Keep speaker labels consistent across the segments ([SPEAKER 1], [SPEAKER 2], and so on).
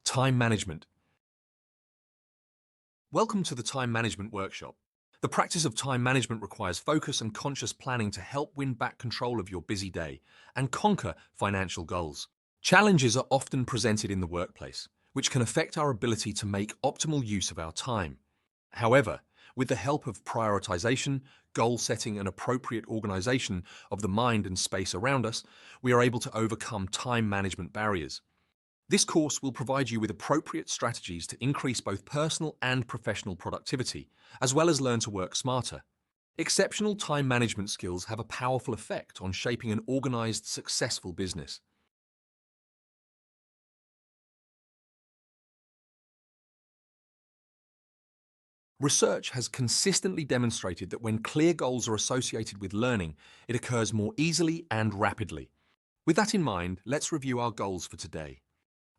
[SPEAKER 1] Time management. Welcome to the Time Management Workshop. The practice of time management requires focus and conscious planning to help win back control of your busy day and conquer financial goals. Challenges are often presented in the workplace, which can affect our ability to make optimal use of our time. However, with the help of prioritization, goal setting, and appropriate organization of the mind and space around us, we are able to overcome time management barriers. This course will provide you with appropriate strategies to increase both personal and professional productivity, as well as learn to work smarter. Exceptional time management skills have a powerful effect on shaping an organized, successful business. Research has consistently demonstrated that when clear goals are associated with learning, it occurs more easily and rapidly. With that in mind, let's review our goals for today.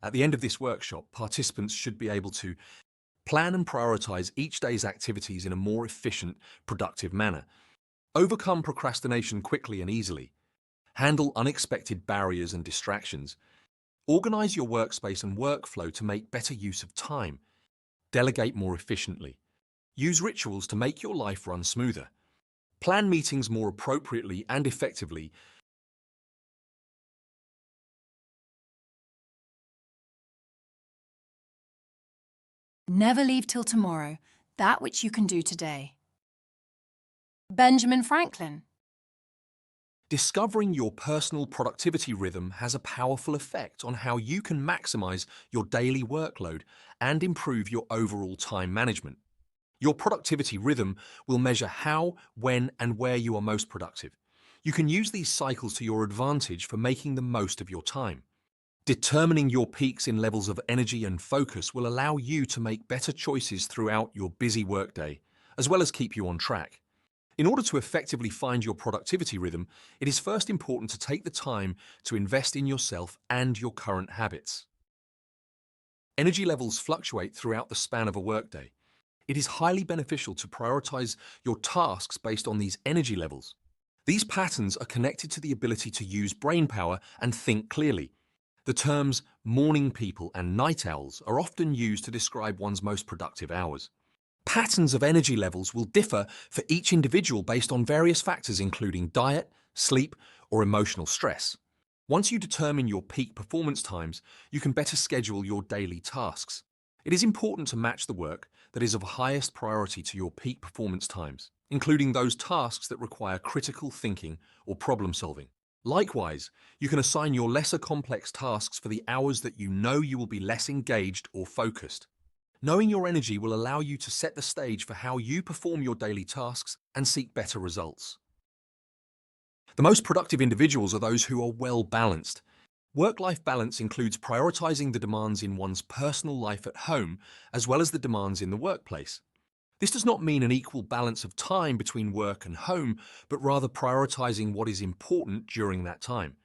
[SPEAKER 1] At the end of this workshop, participants should be able to plan and prioritize each day's activities in a more efficient, productive manner. Overcome procrastination quickly and easily. Handle unexpected barriers and distractions. Organize your workspace and workflow to make better use of time. Delegate more efficiently. Use rituals to make your life run smoother. Plan meetings more appropriately and effectively.
[SPEAKER 2] Never leave till tomorrow that which you can do today. Benjamin Franklin.
[SPEAKER 1] Discovering your personal productivity rhythm has a powerful effect on how you can maximize your daily workload and improve your overall time management. Your productivity rhythm will measure how, when, and where you are most productive. You can use these cycles to your advantage for making the most of your time. Determining your peaks in levels of energy and focus will allow you to make better choices throughout your busy workday, as well as keep you on track. In order to effectively find your productivity rhythm, it is first important to take the time to invest in yourself and your current habits. Energy levels fluctuate throughout the span of a workday. It is highly beneficial to prioritize your tasks based on these energy levels. These patterns are connected to the ability to use brain power and think clearly. The terms morning people and night owls are often used to describe one's most productive hours. Patterns of energy levels will differ for each individual based on various factors including diet, sleep, or emotional stress. Once you determine your peak performance times, you can better schedule your daily tasks. It is important to match the work that is of highest priority to your peak performance times, including those tasks that require critical thinking or problem solving. Likewise, you can assign your lesser complex tasks for the hours that you know you will be less engaged or focused. Knowing your energy will allow you to set the stage for how you perform your daily tasks and seek better results. The most productive individuals are those who are well balanced. Work-life balance includes prioritizing the demands in one's personal life at home as well as the demands in the workplace. This does not mean an equal balance of time between work and home, but rather prioritizing what is important during that time.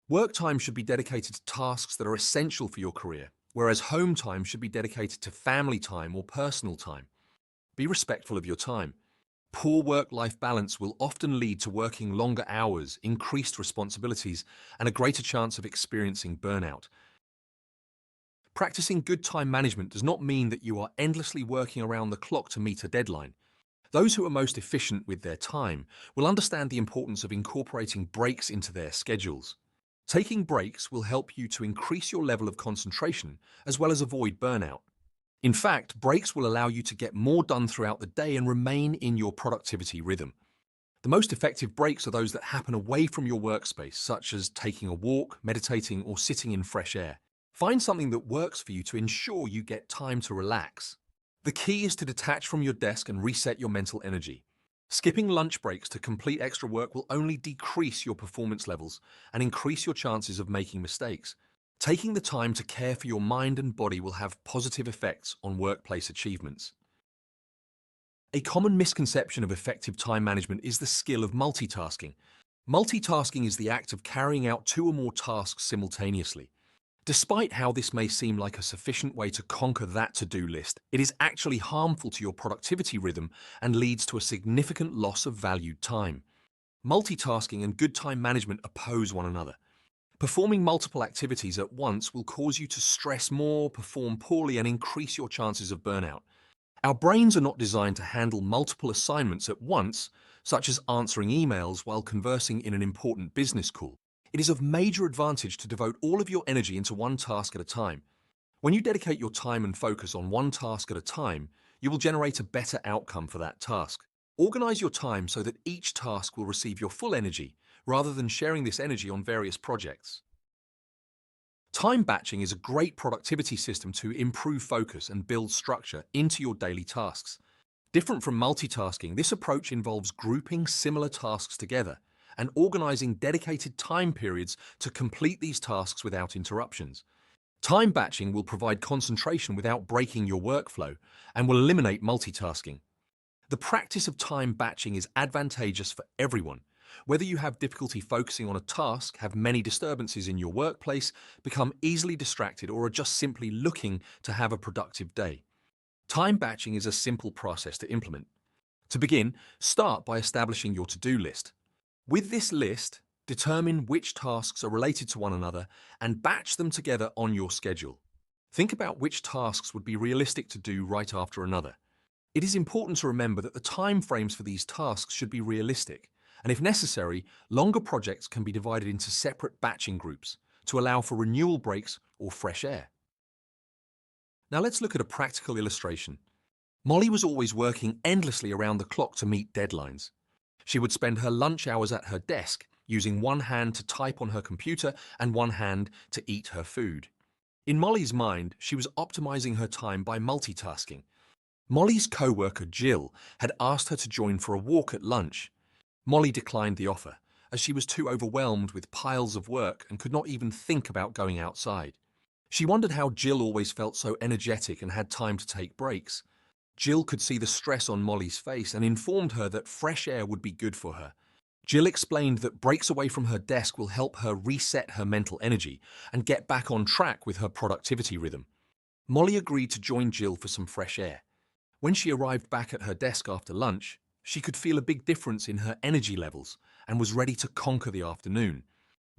[SPEAKER 1] Work time should be dedicated to tasks that are essential for your career, whereas home time should be dedicated to family time or personal time. Be respectful of your time. Poor work-life balance will often lead to working longer hours, increased responsibilities, and a greater chance of experiencing burnout. Practicing good time management does not mean that you are endlessly working around the clock to meet a deadline. Those who are most efficient with their time will understand the importance of incorporating breaks into their schedules. Taking breaks will help you to increase your level of concentration as well as avoid burnout. In fact, breaks will allow you to get more done throughout the day and remain in your productivity rhythm. The most effective breaks are those that happen away from your workspace, such as taking a walk, meditating, or sitting in fresh air. Find something that works for you to ensure you get time to relax. The key is to detach from your desk and reset your mental energy. Skipping lunch breaks to complete extra work will only decrease your performance levels and increase your chances of making mistakes. Taking the time to care for your mind and body will have positive effects on workplace achievements. A common misconception of effective time management is the skill of multitasking. Multitasking is the act of carrying out two or more tasks simultaneously. Despite how this may seem like a sufficient way to conquer that to-do list, it is actually harmful to your productivity rhythm and leads to a significant loss of valued time. Multitasking and good time management oppose one another. Performing multiple activities at once will cause you to stress more, perform poorly, and increase your chances of burnout. Our brains are not designed to handle multiple assignments at once, such as answering emails while conversing in an important business call. It is of major advantage to devote all of your energy into one task at a time. When you dedicate your time and focus on one task at a time, you will generate a better outcome for that task. Organize your time so that each task will receive your full energy, rather than sharing this energy on various projects. Time batching is a great productivity system to improve focus and build structure into your daily tasks. Different from multitasking, this approach involves grouping similar tasks together and organizing dedicated time periods to complete these tasks without interruptions. Time batching will provide concentration without breaking your workflow and will eliminate multitasking. The practice of time batching is advantageous for everyone. Whether you have difficulty focusing on a task, have many disturbances in your workplace, become easily distracted, or are just simply looking to have a productive day. Time batching is a simple process to implement. To begin, start by establishing your to-do list. With this list, determine which tasks are related to one another and batch them together on your schedule. Think about which tasks would be realistic to do right after another. It is important to remember that the time frames for these tasks should be realistic, and if necessary, longer projects can be divided into separate batching groups to allow for renewal breaks or fresh air. Now let's look at a practical illustration. Molly was always working endlessly around the clock to meet deadlines. She would spend her lunch hours at her desk, using one hand to type on her computer and one hand to eat her food. In Molly's mind, she was optimizing her time by multitasking. Molly's co-worker Jill had asked her to join for a walk at lunch. Molly declined the offer, as she was too overwhelmed with piles of work and could not even think about going outside. She wondered how Jill always felt so energetic and had time to take breaks. Jill could see the stress on Molly's face and informed her that fresh air would be good for her. Jill explained that breaks away from her desk will help her reset her mental energy and get back on track with her productivity rhythm. Molly agreed to join Jill for some fresh air. When she arrived back at her desk after lunch, she could feel a big difference in her energy levels and was ready to conquer the afternoon.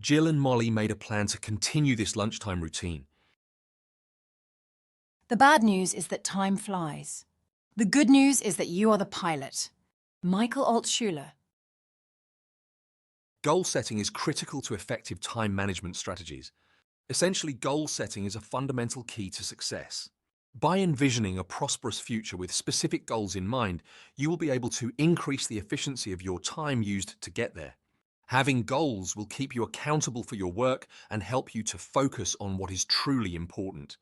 [SPEAKER 1] Jill and Molly made a plan to continue this lunchtime routine.
[SPEAKER 2] The bad news is that time flies. The good news is that you are the pilot. Michael Altshuler.
[SPEAKER 1] Goal setting is critical to effective time management strategies. Essentially, goal setting is a fundamental key to success. By envisioning a prosperous future with specific goals in mind, you will be able to increase the efficiency of your time used to get there. Having goals will keep you accountable for your work and help you to focus on what is truly important.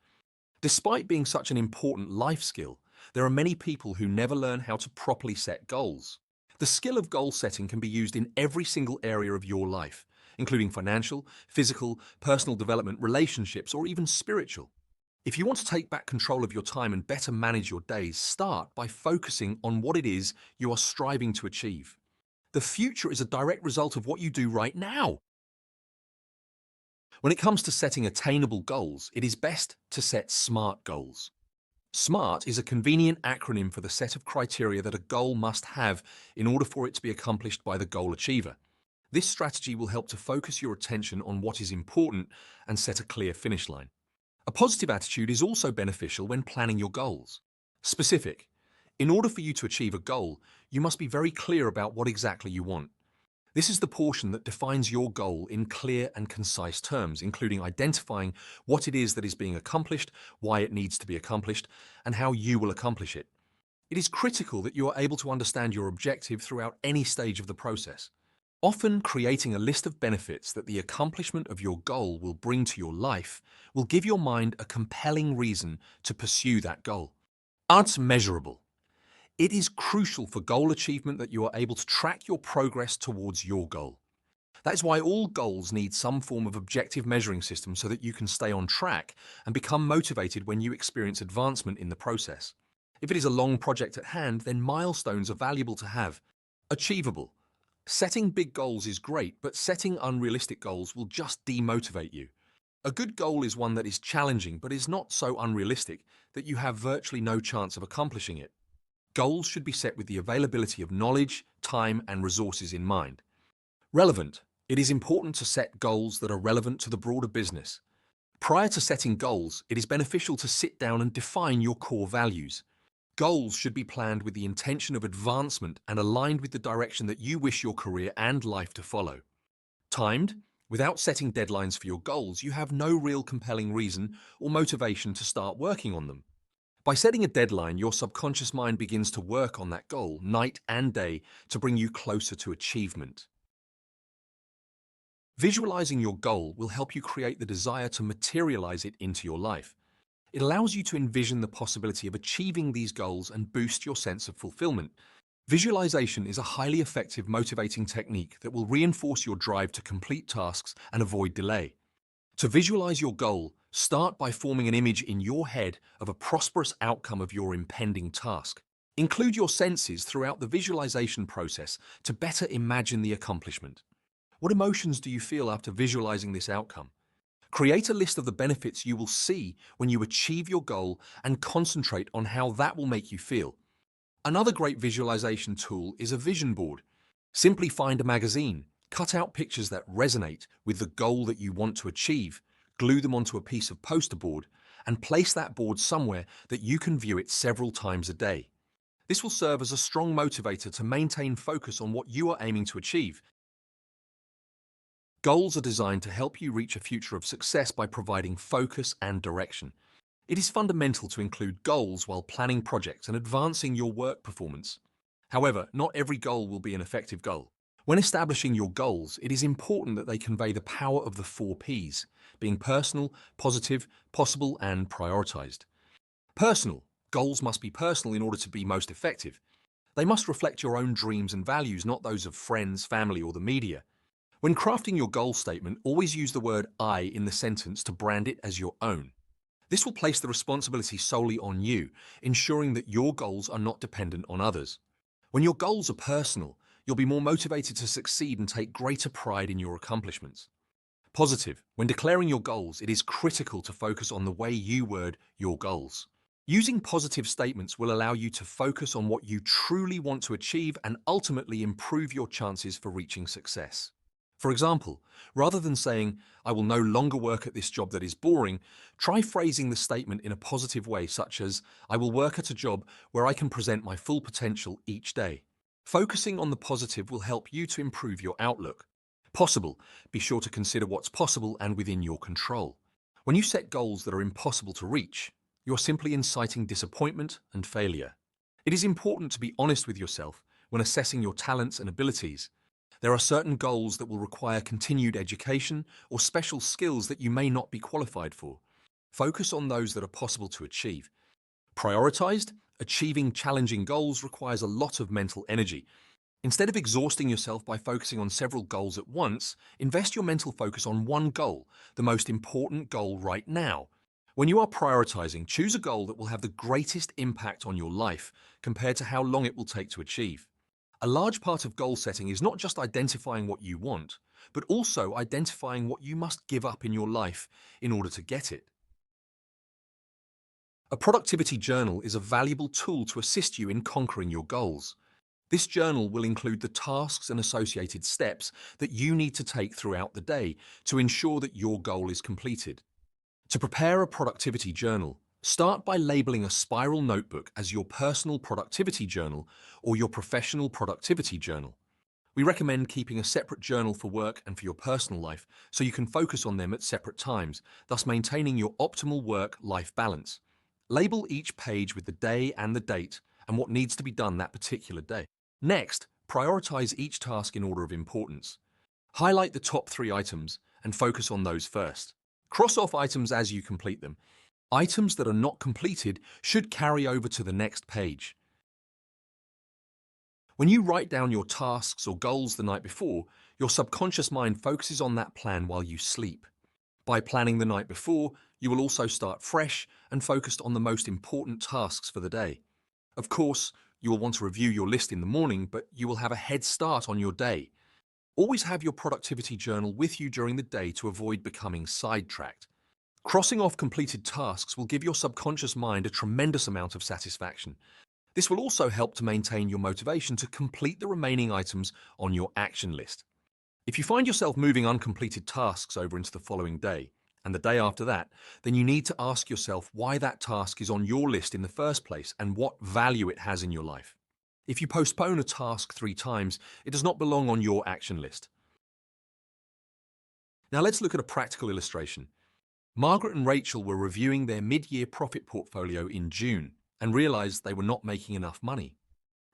[SPEAKER 1] Despite being such an important life skill, there are many people who never learn how to properly set goals. The skill of goal setting can be used in every single area of your life, including financial, physical, personal development, relationships, or even spiritual. If you want to take back control of your time and better manage your days, start by focusing on what it is you are striving to achieve. The future is a direct result of what you do right now. When it comes to setting attainable goals, it is best to set SMART goals. SMART is a convenient acronym for the set of criteria that a goal must have in order for it to be accomplished by the goal achiever. This strategy will help to focus your attention on what is important and set a clear finish line. A positive attitude is also beneficial when planning your goals. Specific. In order for you to achieve a goal, you must be very clear about what exactly you want. This is the portion that defines your goal in clear and concise terms, including identifying what it is that is being accomplished, why it needs to be accomplished, and how you will accomplish it. It is critical that you are able to understand your objective throughout any stage of the process. Often, creating a list of benefits that the accomplishment of your goal will bring to your life will give your mind a compelling reason to pursue that goal. It's measurable. It is crucial for goal achievement that you are able to track your progress towards your goal. That is why all goals need some form of objective measuring system so that you can stay on track and become motivated when you experience advancement in the process. If it is a long project at hand, then milestones are valuable to have. Achievable. Setting big goals is great, but setting unrealistic goals will just demotivate you. A good goal is one that is challenging but is not so unrealistic that you have virtually no chance of accomplishing it. Goals should be set with the availability of knowledge, time, and resources in mind. Relevant. It is important to set goals that are relevant to the broader business. Prior to setting goals, it is beneficial to sit down and define your core values. Goals should be planned with the intention of advancement and aligned with the direction that you wish your career and life to follow. Timed, without setting deadlines for your goals, you have no real compelling reason or motivation to start working on them. By setting a deadline, your subconscious mind begins to work on that goal night and day to bring you closer to achievement. Visualizing your goal will help you create the desire to materialize it into your life. It allows you to envision the possibility of achieving these goals and boost your sense of fulfillment. Visualization is a highly effective motivating technique that will reinforce your drive to complete tasks and avoid delay. To visualize your goal, start by forming an image in your head of a prosperous outcome of your impending task. Include your senses throughout the visualization process to better imagine the accomplishment. What emotions do you feel after visualizing this outcome? Create a list of the benefits you will see when you achieve your goal and concentrate on how that will make you feel. Another great visualization tool is a vision board. Simply find a magazine, cut out pictures that resonate with the goal that you want to achieve, glue them onto a piece of poster board, and place that board somewhere that you can view it several times a day. This will serve as a strong motivator to maintain focus on what you are aiming to achieve. Goals are designed to help you reach a future of success by providing focus and direction. It is fundamental to include goals while planning projects and advancing your work performance. However, not every goal will be an effective goal. When establishing your goals, it is important that they convey the power of the 4 Ps, being personal, positive, possible, and prioritized. Personal. Goals must be personal in order to be most effective. They must reflect your own dreams and values, not those of friends, family, or the media. When crafting your goal statement, always use the word I in the sentence to brand it as your own. This will place the responsibility solely on you, ensuring that your goals are not dependent on others. When your goals are personal, you'll be more motivated to succeed and take greater pride in your accomplishments. Positive. When declaring your goals, it is critical to focus on the way you word your goals. Using positive statements will allow you to focus on what you truly want to achieve and ultimately improve your chances for reaching success. For example, rather than saying, I will no longer work at this job that is boring, try phrasing the statement in a positive way, such as, I will work at a job where I can present my full potential each day. Focusing on the positive will help you to improve your outlook. Possible. Be sure to consider what's possible and within your control. When you set goals that are impossible to reach, you're simply inciting disappointment and failure. It is important to be honest with yourself when assessing your talents and abilities. There are certain goals that will require continued education or special skills that you may not be qualified for. Focus on those that are possible to achieve. Prioritized, achieving challenging goals requires a lot of mental energy. Instead of exhausting yourself by focusing on several goals at once, invest your mental focus on one goal, the most important goal right now. When you are prioritizing, choose a goal that will have the greatest impact on your life compared to how long it will take to achieve. A large part of goal setting is not just identifying what you want, but also identifying what you must give up in your life in order to get it. A productivity journal is a valuable tool to assist you in conquering your goals. This journal will include the tasks and associated steps that you need to take throughout the day to ensure that your goal is completed. To prepare a productivity journal, start by labeling a spiral notebook as your personal productivity journal or your professional productivity journal. We recommend keeping a separate journal for work and for your personal life so you can focus on them at separate times, thus maintaining your optimal work-life balance. Label each page with the day and the date and what needs to be done that particular day. Next, prioritize each task in order of importance. Highlight the top 3 items and focus on those first. Cross off items as you complete them. Items that are not completed should carry over to the next page. When you write down your tasks or goals the night before, your subconscious mind focuses on that plan while you sleep. By planning the night before, you will also start fresh and focused on the most important tasks for the day. Of course, you will want to review your list in the morning, but you will have a head start on your day. Always have your productivity journal with you during the day to avoid becoming sidetracked. Crossing off completed tasks will give your subconscious mind a tremendous amount of satisfaction. This will also help to maintain your motivation to complete the remaining items on your action list. If you find yourself moving uncompleted tasks over into the following day, and the day after that, then you need to ask yourself why that task is on your list in the first place and what value it has in your life. If you postpone a task 3 times, it does not belong on your action list. Now let's look at a practical illustration. Margaret and Rachel were reviewing their mid-year profit portfolio in June and realized they were not making enough money.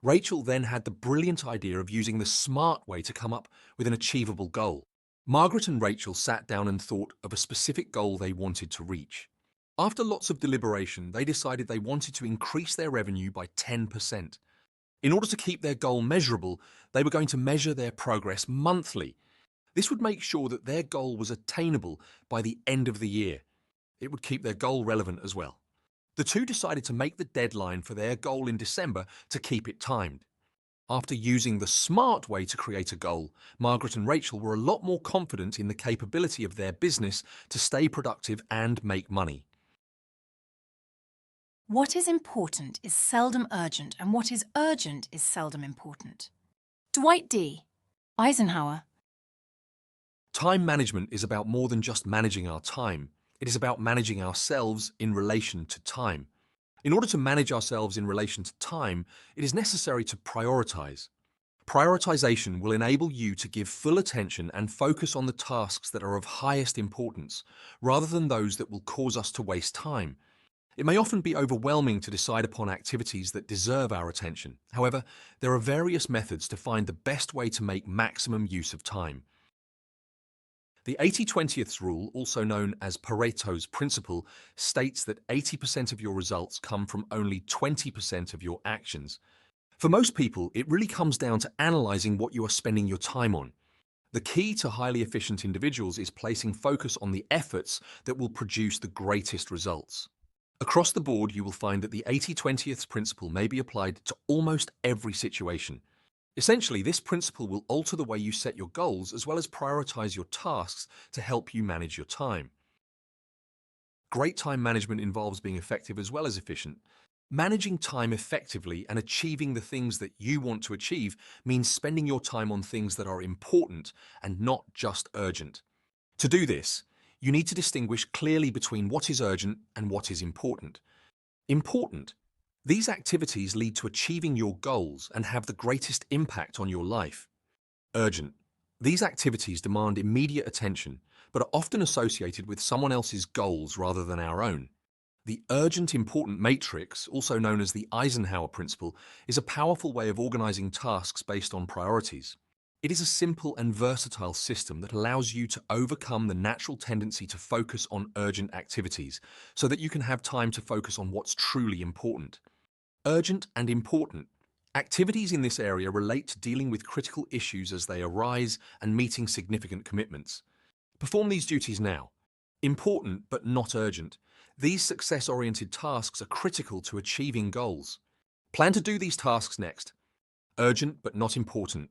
[SPEAKER 1] Rachel then had the brilliant idea of using the smart way to come up with an achievable goal. Margaret and Rachel sat down and thought of a specific goal they wanted to reach. After lots of deliberation, they decided they wanted to increase their revenue by 10%. In order to keep their goal measurable, they were going to measure their progress monthly. This would make sure that their goal was attainable by the end of the year. It would keep their goal relevant as well. The two decided to make the deadline for their goal in December to keep it timed. After using the smart way to create a goal, Margaret and Rachel were a lot more confident in the capability of their business to stay productive and make money.
[SPEAKER 2] What is important is seldom urgent, and what is urgent is seldom important. Dwight D. Eisenhower.
[SPEAKER 1] Time management is about more than just managing our time. It is about managing ourselves in relation to time. In order to manage ourselves in relation to time, it is necessary to prioritize. Prioritization will enable you to give full attention and focus on the tasks that are of highest importance, rather than those that will cause us to waste time. It may often be overwhelming to decide upon activities that deserve our attention. However, there are various methods to find the best way to make maximum use of time. The 80-20th rule, also known as Pareto's principle, states that 80% of your results come from only 20% of your actions. For most people, it really comes down to analyzing what you are spending your time on. The key to highly efficient individuals is placing focus on the efforts that will produce the greatest results. Across the board, you will find that the 80-20th principle may be applied to almost every situation. Essentially, this principle will alter the way you set your goals as well as prioritize your tasks to help you manage your time. Great time management involves being effective as well as efficient. Managing time effectively and achieving the things that you want to achieve means spending your time on things that are important and not just urgent. To do this, you need to distinguish clearly between what is urgent and what is important. Important. These activities lead to achieving your goals and have the greatest impact on your life. Urgent. These activities demand immediate attention, but are often associated with someone else's goals rather than our own. The urgent important matrix, also known as the Eisenhower principle, is a powerful way of organizing tasks based on priorities. It is a simple and versatile system that allows you to overcome the natural tendency to focus on urgent activities so that you can have time to focus on what's truly important. Urgent and important. Activities in this area relate to dealing with critical issues as they arise and meeting significant commitments. Perform these duties now. Important but not urgent. These success-oriented tasks are critical to achieving goals. Plan to do these tasks next. Urgent but not important.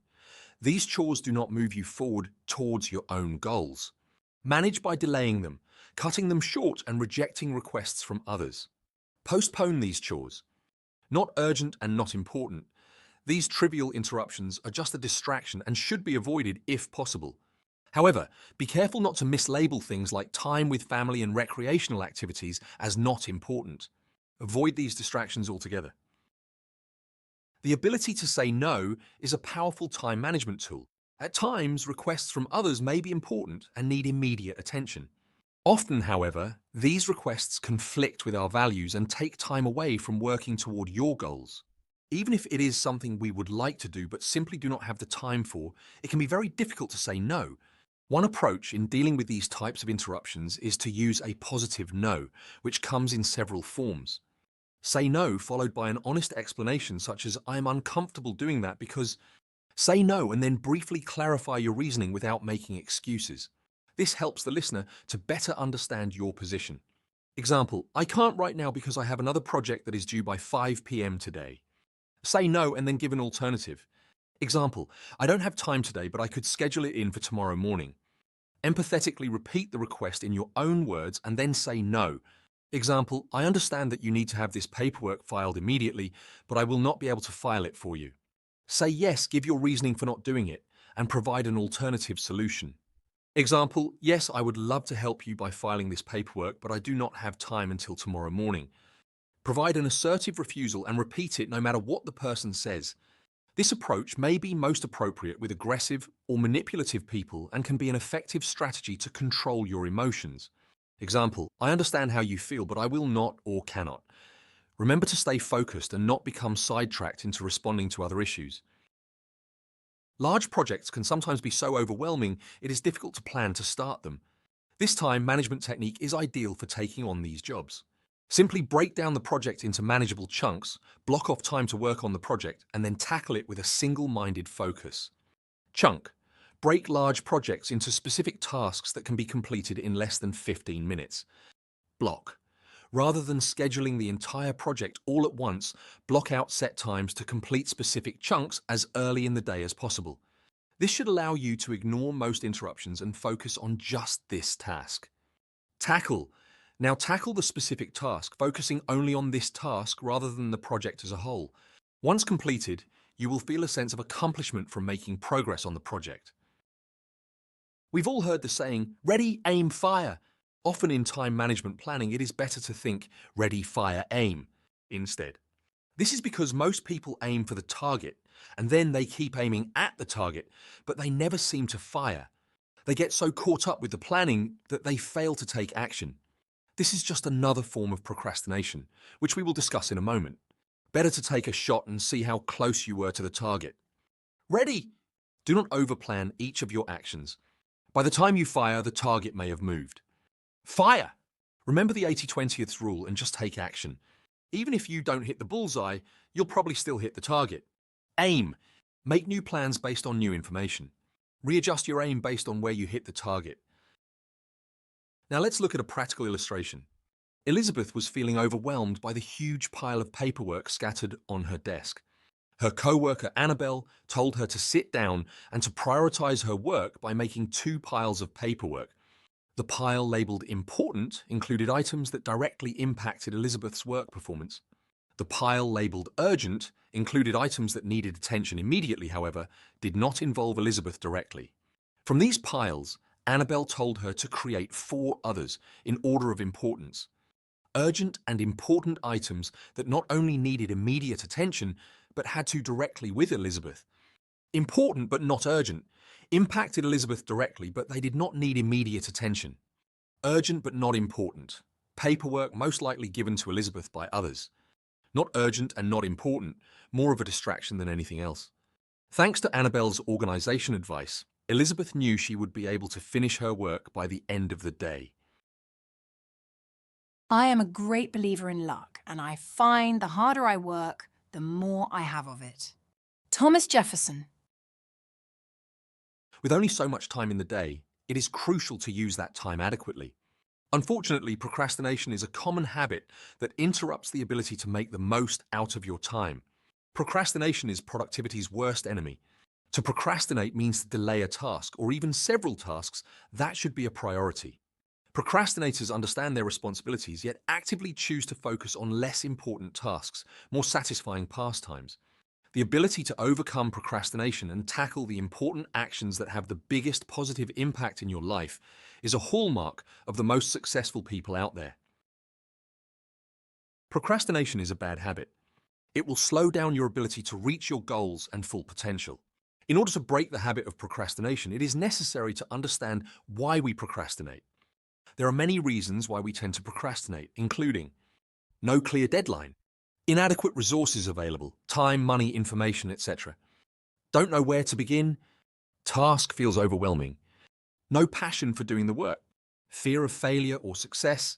[SPEAKER 1] These chores do not move you forward towards your own goals. Manage by delaying them, cutting them short and rejecting requests from others. Postpone these chores. Not urgent and not important. These trivial interruptions are just a distraction and should be avoided if possible. However, be careful not to mislabel things like time with family and recreational activities as not important. Avoid these distractions altogether. The ability to say no is a powerful time management tool. At times, requests from others may be important and need immediate attention. Often, however, these requests conflict with our values and take time away from working toward your goals. Even if it is something we would like to do but simply do not have the time for, it can be very difficult to say no. One approach in dealing with these types of interruptions is to use a positive no, which comes in several forms. Say no followed by an honest explanation such as "I am uncomfortable doing that because..." Say no and then briefly clarify your reasoning without making excuses. This helps the listener to better understand your position. Example, "I can't right now because I have another project that is due by 5 p.m. today." Say no and then give an alternative. Example, "I don't have time today, but I could schedule it in for tomorrow morning." Empathetically repeat the request in your own words and then say no. Example, "I understand that you need to have this paperwork filed immediately, but I will not be able to file it for you." Say yes, give your reasoning for not doing it, and provide an alternative solution. Example, yes, I would love to help you by filing this paperwork, but I do not have time until tomorrow morning. Provide an assertive refusal and repeat it no matter what the person says. This approach may be most appropriate with aggressive or manipulative people and can be an effective strategy to control your emotions. Example, I understand how you feel, but I will not or cannot. Remember to stay focused and not become sidetracked into responding to other issues. Large projects can sometimes be so overwhelming it is difficult to plan to start them. This time management technique is ideal for taking on these jobs. Simply break down the project into manageable chunks, block off time to work on the project, and then tackle it with a single-minded focus. Chunk. Break large projects into specific tasks that can be completed in less than 15 minutes. Block. Rather than scheduling the entire project all at once, block out set times to complete specific chunks as early in the day as possible. This should allow you to ignore most interruptions and focus on just this task. Tackle. Now tackle the specific task, focusing only on this task rather than the project as a whole. Once completed, you will feel a sense of accomplishment from making progress on the project. We've all heard the saying, ready, aim, fire. Often in time management planning, it is better to think ready, fire, aim instead. This is because most people aim for the target, and then they keep aiming at the target, but they never seem to fire. They get so caught up with the planning that they fail to take action. This is just another form of procrastination, which we will discuss in a moment. Better to take a shot and see how close you were to the target. Ready! Do not overplan each of your actions. By the time you fire, the target may have moved. Fire! Remember the 80-20th rule and just take action. Even if you don't hit the bullseye, you'll probably still hit the target. Aim. Make new plans based on new information. Readjust your aim based on where you hit the target. Now let's look at a practical illustration. Elizabeth was feeling overwhelmed by the huge pile of paperwork scattered on her desk. Her co-worker Annabelle told her to sit down and to prioritize her work by making two piles of paperwork. The pile labeled important included items that directly impacted Elizabeth's work performance. The pile labeled urgent included items that needed attention immediately, however, did not involve Elizabeth directly. From these piles, Annabelle told her to create 4 others in order of importance. Urgent and important items that not only needed immediate attention, but had to directly with Elizabeth. Important but not urgent impacted Elizabeth directly, but they did not need immediate attention. Urgent but not important. Paperwork most likely given to Elizabeth by others. Not urgent and not important, more of a distraction than anything else. Thanks to Annabelle's organization advice, Elizabeth knew she would be able to finish her work by the end of the day.
[SPEAKER 2] I am a great believer in luck, and I find the harder I work, the more I have of it. Thomas Jefferson.
[SPEAKER 1] With only so much time in the day, it is crucial to use that time adequately. Unfortunately, procrastination is a common habit that interrupts the ability to make the most out of your time. Procrastination is productivity's worst enemy. To procrastinate means to delay a task or even several tasks that should be a priority. Procrastinators understand their responsibilities yet actively choose to focus on less important tasks, more satisfying pastimes. The ability to overcome procrastination and tackle the important actions that have the biggest positive impact in your life is a hallmark of the most successful people out there. Procrastination is a bad habit. It will slow down your ability to reach your goals and full potential. In order to break the habit of procrastination, it is necessary to understand why we procrastinate. There are many reasons why we tend to procrastinate, including no clear deadline, inadequate resources available, time, money, information, etc. Don't know where to begin, task feels overwhelming, no passion for doing the work, fear of failure or success.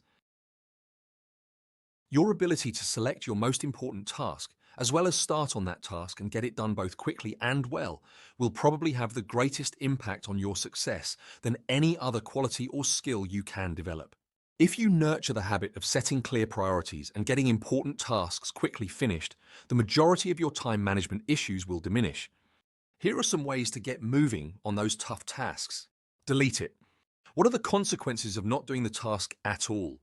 [SPEAKER 1] Your ability to select your most important task, as well as start on that task and get it done both quickly and well, will probably have the greatest impact on your success than any other quality or skill you can develop. If you nurture the habit of setting clear priorities and getting important tasks quickly finished, the majority of your time management issues will diminish. Here are some ways to get moving on those tough tasks. Delete it. What are the consequences of not doing the task at all?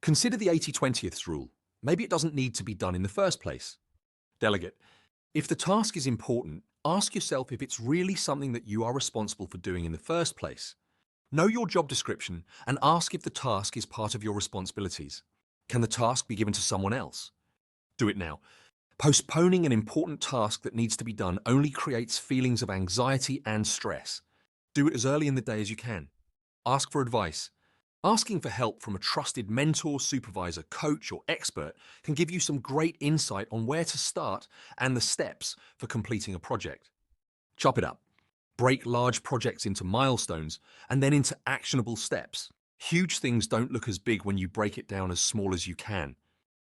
[SPEAKER 1] Consider the 80-20th rule. Maybe it doesn't need to be done in the first place. Delegate. If the task is important, Ask yourself if it's really something that you are responsible for doing in the first place. Know your job description and ask if the task is part of your responsibilities. Can the task be given to someone else? Do it now. Postponing an important task that needs to be done only creates feelings of anxiety and stress. Do it as early in the day as you can. Ask for advice. Asking for help from a trusted mentor, supervisor, coach, or expert can give you some great insight on where to start and the steps for completing a project. Chop it up. Break large projects into milestones and then into actionable steps. Huge things don't look as big when you break it down as small as you can.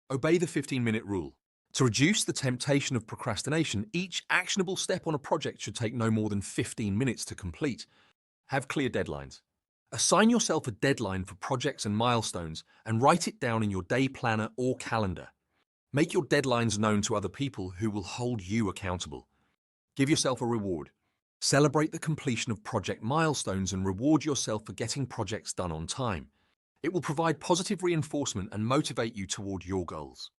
[SPEAKER 1] Obey the 15-minute rule. To reduce the temptation of procrastination, each actionable step on a project should take no more than 15 minutes to complete. Have clear deadlines. Assign yourself a deadline for projects and milestones and write it down in your day planner or calendar. Make your deadlines known to other people who will hold you accountable. Give yourself a reward. Celebrate the completion of project milestones and reward yourself for getting projects done on time. It will provide positive reinforcement and motivate you toward your goals.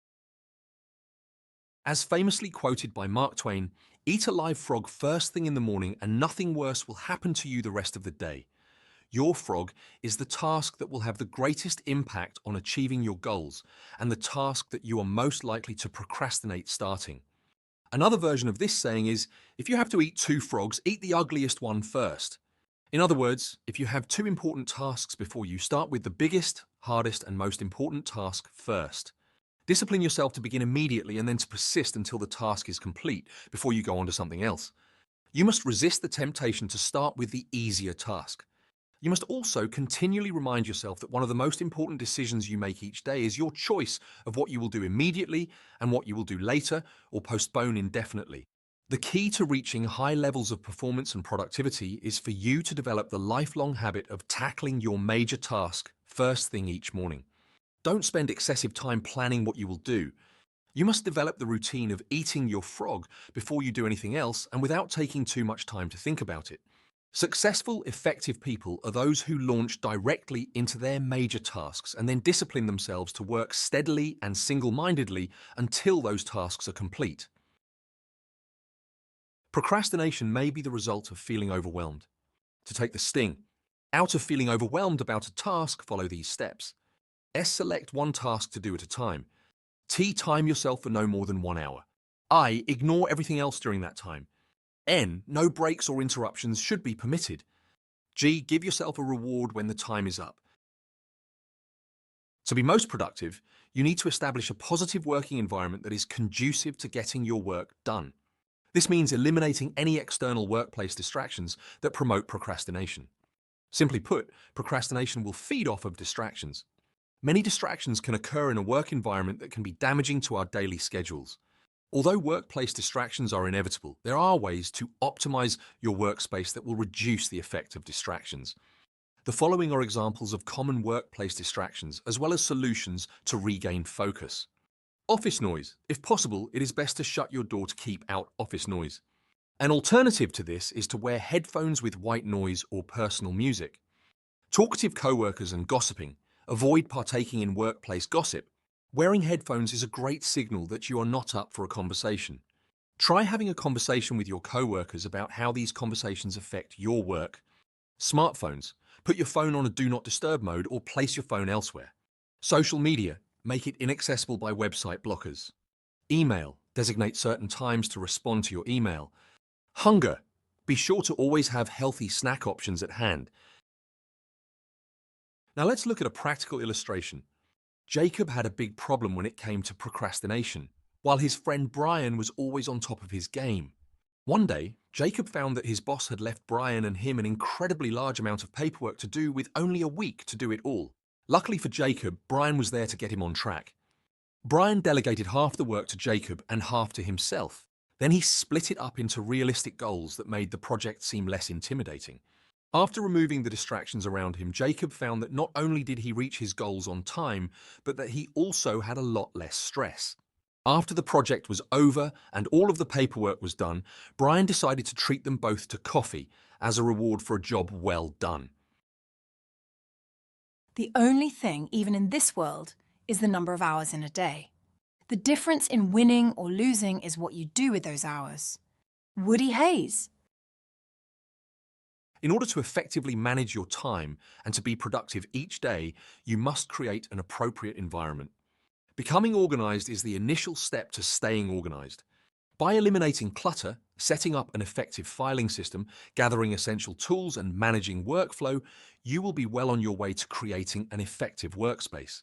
[SPEAKER 1] As famously quoted by Mark Twain, eat a live frog first thing in the morning and nothing worse will happen to you the rest of the day. Your frog is the task that will have the greatest impact on achieving your goals and the task that you are most likely to procrastinate starting. Another version of this saying is, if you have to eat two frogs, eat the ugliest one first. In other words, if you have two important tasks before you, start with the biggest, hardest, and most important task first. Discipline yourself to begin immediately and then to persist until the task is complete before you go on to something else. You must resist the temptation to start with the easier task. You must also continually remind yourself that one of the most important decisions you make each day is your choice of what you will do immediately and what you will do later or postpone indefinitely. The key to reaching high levels of performance and productivity is for you to develop the lifelong habit of tackling your major task first thing each morning. Don't spend excessive time planning what you will do. You must develop the routine of eating your frog before you do anything else and without taking too much time to think about it. Successful, effective people are those who launch directly into their major tasks and then discipline themselves to work steadily and single-mindedly until those tasks are complete. Procrastination may be the result of feeling overwhelmed. To take the sting out of feeling overwhelmed about a task, follow these steps. S. Select one task to do at a time. T. Time yourself for no more than 1 hour. I. Ignore everything else during that time. N. No breaks or interruptions should be permitted. G. Give yourself a reward when the time is up. To be most productive, you need to establish a positive working environment that is conducive to getting your work done. This means eliminating any external workplace distractions that promote procrastination. Simply put, procrastination will feed off of distractions. Many distractions can occur in a work environment that can be damaging to our daily schedules. Although workplace distractions are inevitable, there are ways to optimize your workspace that will reduce the effect of distractions. The following are examples of common workplace distractions, as well as solutions to regain focus. Office noise. If possible, it is best to shut your door to keep out office noise. An alternative to this is to wear headphones with white noise or personal music. Talkative coworkers and gossiping. Avoid partaking in workplace gossip. Wearing headphones is a great signal that you are not up for a conversation. Try having a conversation with your coworkers about how these conversations affect your work. Smartphones. Put your phone on a do not disturb mode or place your phone elsewhere. Social media. Make it inaccessible by website blockers. Email. Designate certain times to respond to your email. Hunger. Be sure to always have healthy snack options at hand. Now let's look at a practical illustration. Jacob had a big problem when it came to procrastination, while his friend Brian was always on top of his game. One day, Jacob found that his boss had left Brian and him an incredibly large amount of paperwork to do with only a week to do it all. Luckily for Jacob, Brian was there to get him on track. Brian delegated half the work to Jacob and half to himself. Then he split it up into realistic goals that made the project seem less intimidating. After removing the distractions around him, Jacob found that not only did he reach his goals on time, but that he also had a lot less stress. After the project was over and all of the paperwork was done, Brian decided to treat them both to coffee as a reward for a job well done.
[SPEAKER 2] The only thing, even in this world, is the number of hours in a day. The difference in winning or losing is what you do with those hours. Woody Hayes.
[SPEAKER 1] In order to effectively manage your time and to be productive each day, you must create an appropriate environment. Becoming organized is the initial step to staying organized. By eliminating clutter, setting up an effective filing system, gathering essential tools, and managing workflow, you will be well on your way to creating an effective workspace.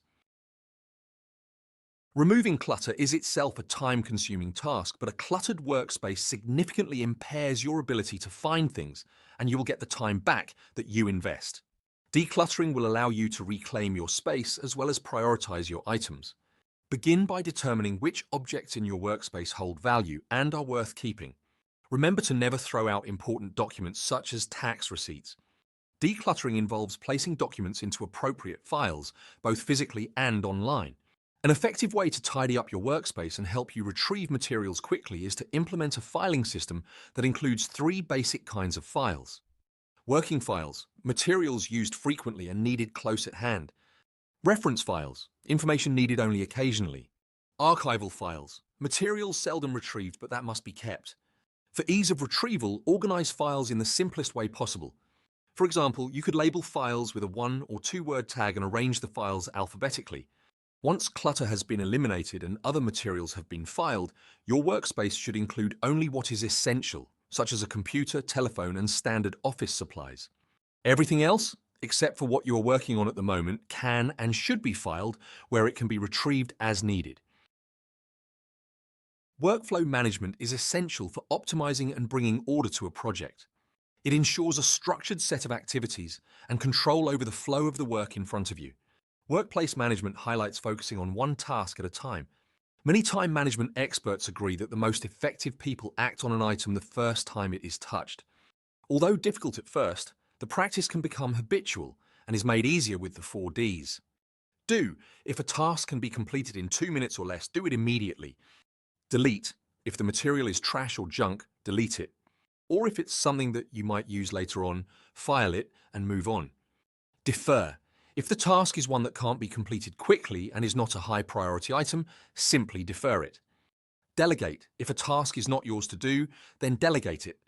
[SPEAKER 1] Removing clutter is itself a time-consuming task, but a cluttered workspace significantly impairs your ability to find things, and you will get the time back that you invest. Decluttering will allow you to reclaim your space as well as prioritize your items. Begin by determining which objects in your workspace hold value and are worth keeping. Remember to never throw out important documents such as tax receipts. Decluttering involves placing documents into appropriate files, both physically and online. An effective way to tidy up your workspace and help you retrieve materials quickly is to implement a filing system that includes three basic kinds of files. Working files, materials used frequently and needed close at hand. Reference files, information needed only occasionally. Archival files, materials seldom retrieved but that must be kept. For ease of retrieval, organize files in the simplest way possible. For example, you could label files with a one- or two-word tag and arrange the files alphabetically. Once clutter has been eliminated and other materials have been filed, your workspace should include only what is essential, such as a computer, telephone, and standard office supplies. Everything else, except for what you are working on at the moment, can and should be filed where it can be retrieved as needed. Workflow management is essential for optimizing and bringing order to a project. It ensures a structured set of activities and control over the flow of the work in front of you. Workplace management highlights focusing on one task at a time. Many time management experts agree that the most effective people act on an item the first time it is touched. Although difficult at first, the practice can become habitual and is made easier with the 4 Ds. Do. If a task can be completed in 2 minutes or less, do it immediately. Delete. If the material is trash or junk, delete it. Or if it's something that you might use later on, file it and move on. Defer. If the task is one that can't be completed quickly and is not a high priority item, simply defer it. Delegate. If a task is not yours to do, then delegate it.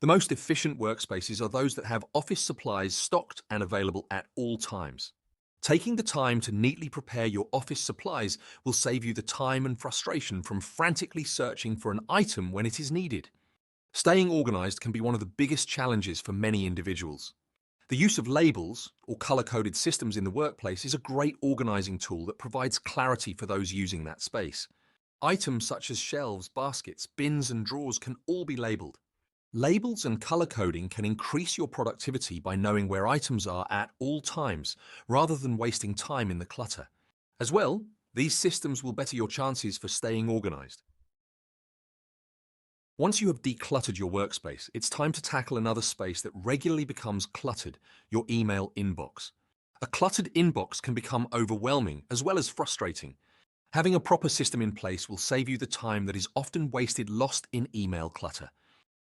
[SPEAKER 1] The most efficient workspaces are those that have office supplies stocked and available at all times. Taking the time to neatly prepare your office supplies will save you the time and frustration from frantically searching for an item when it is needed. Staying organized can be one of the biggest challenges for many individuals. The use of labels or color-coded systems in the workplace is a great organizing tool that provides clarity for those using that space. Items such as shelves, baskets, bins, and drawers can all be labeled. Labels and color coding can increase your productivity by knowing where items are at all times, rather than wasting time in the clutter. As well, these systems will better your chances for staying organized. Once you have decluttered your workspace, it's time to tackle another space that regularly becomes cluttered, your email inbox. A cluttered inbox can become overwhelming as well as frustrating. Having a proper system in place will save you the time that is often wasted lost in email clutter.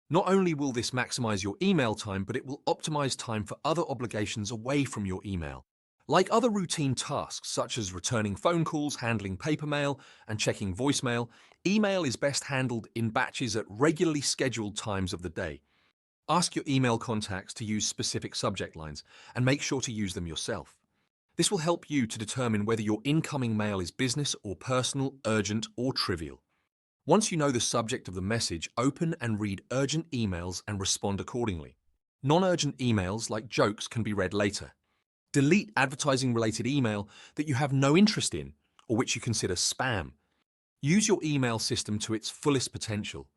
[SPEAKER 1] Not only will this maximize your email time, but it will optimize time for other obligations away from your email. Like other routine tasks, such as returning phone calls, handling paper mail, and checking voicemail, email is best handled in batches at regularly scheduled times of the day. Ask your email contacts to use specific subject lines, and make sure to use them yourself. This will help you to determine whether your incoming mail is business or personal, urgent, or trivial. Once you know the subject of the message, open and read urgent emails and respond accordingly. Non-urgent emails, like jokes, can be read later. Delete advertising-related email that you have no interest in or which you consider spam. Use your email system to its fullest potential.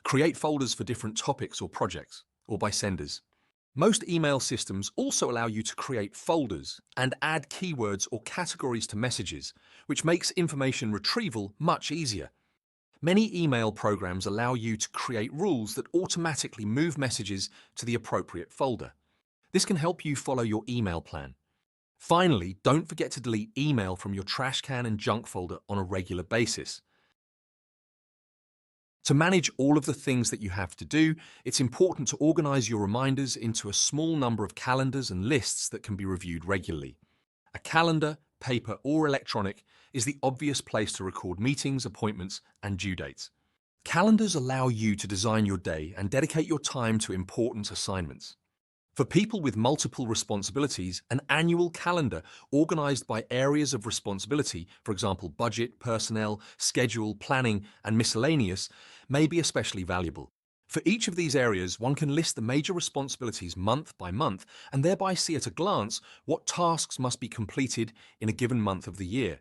[SPEAKER 1] Create folders for different topics or projects, or by senders. Most email systems also allow you to create folders and add keywords or categories to messages, which makes information retrieval much easier. Many email programs allow you to create rules that automatically move messages to the appropriate folder. This can help you follow your email plan. Finally, don't forget to delete email from your trash can and junk folder on a regular basis. To manage all of the things that you have to do, it's important to organize your reminders into a small number of calendars and lists that can be reviewed regularly. A calendar, paper, or electronic is the obvious place to record meetings, appointments, and due dates. Calendars allow you to design your day and dedicate your time to important assignments. For people with multiple responsibilities, an annual calendar organized by areas of responsibility, for example, budget, personnel, schedule, planning, and miscellaneous, may be especially valuable. For each of these areas, one can list the major responsibilities month by month and thereby see at a glance what tasks must be completed in a given month of the year.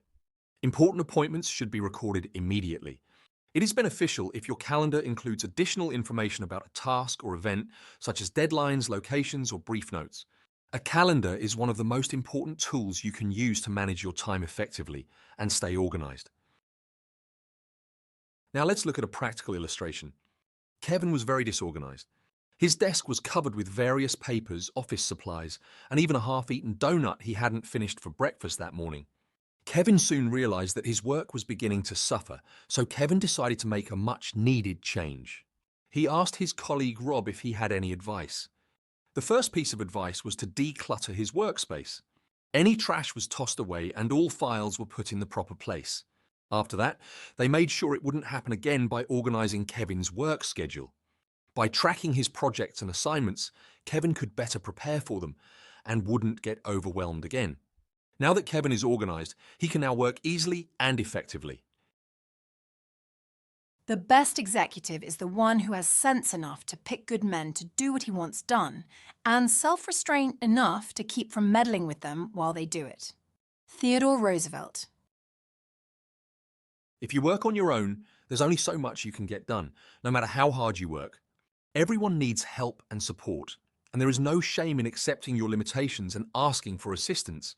[SPEAKER 1] Important appointments should be recorded immediately. It is beneficial if your calendar includes additional information about a task or event, such as deadlines, locations, or brief notes. A calendar is one of the most important tools you can use to manage your time effectively and stay organized. Now let's look at a practical illustration. Kevin was very disorganized. His desk was covered with various papers, office supplies, and even a half-eaten donut he hadn't finished for breakfast that morning. Kevin soon realized that his work was beginning to suffer, so Kevin decided to make a much-needed change. He asked his colleague Rob if he had any advice. The first piece of advice was to declutter his workspace. Any trash was tossed away and all files were put in the proper place. After that, they made sure it wouldn't happen again by organizing Kevin's work schedule. By tracking his projects and assignments, Kevin could better prepare for them and wouldn't get overwhelmed again. Now that Kevin is organized, he can now work easily and effectively.
[SPEAKER 2] The best executive is the one who has sense enough to pick good men to do what he wants done, and self-restraint enough to keep from meddling with them while they do it. Theodore Roosevelt.
[SPEAKER 1] If you work on your own, there's only so much you can get done, no matter how hard you work. Everyone needs help and support, and there is no shame in accepting your limitations and asking for assistance.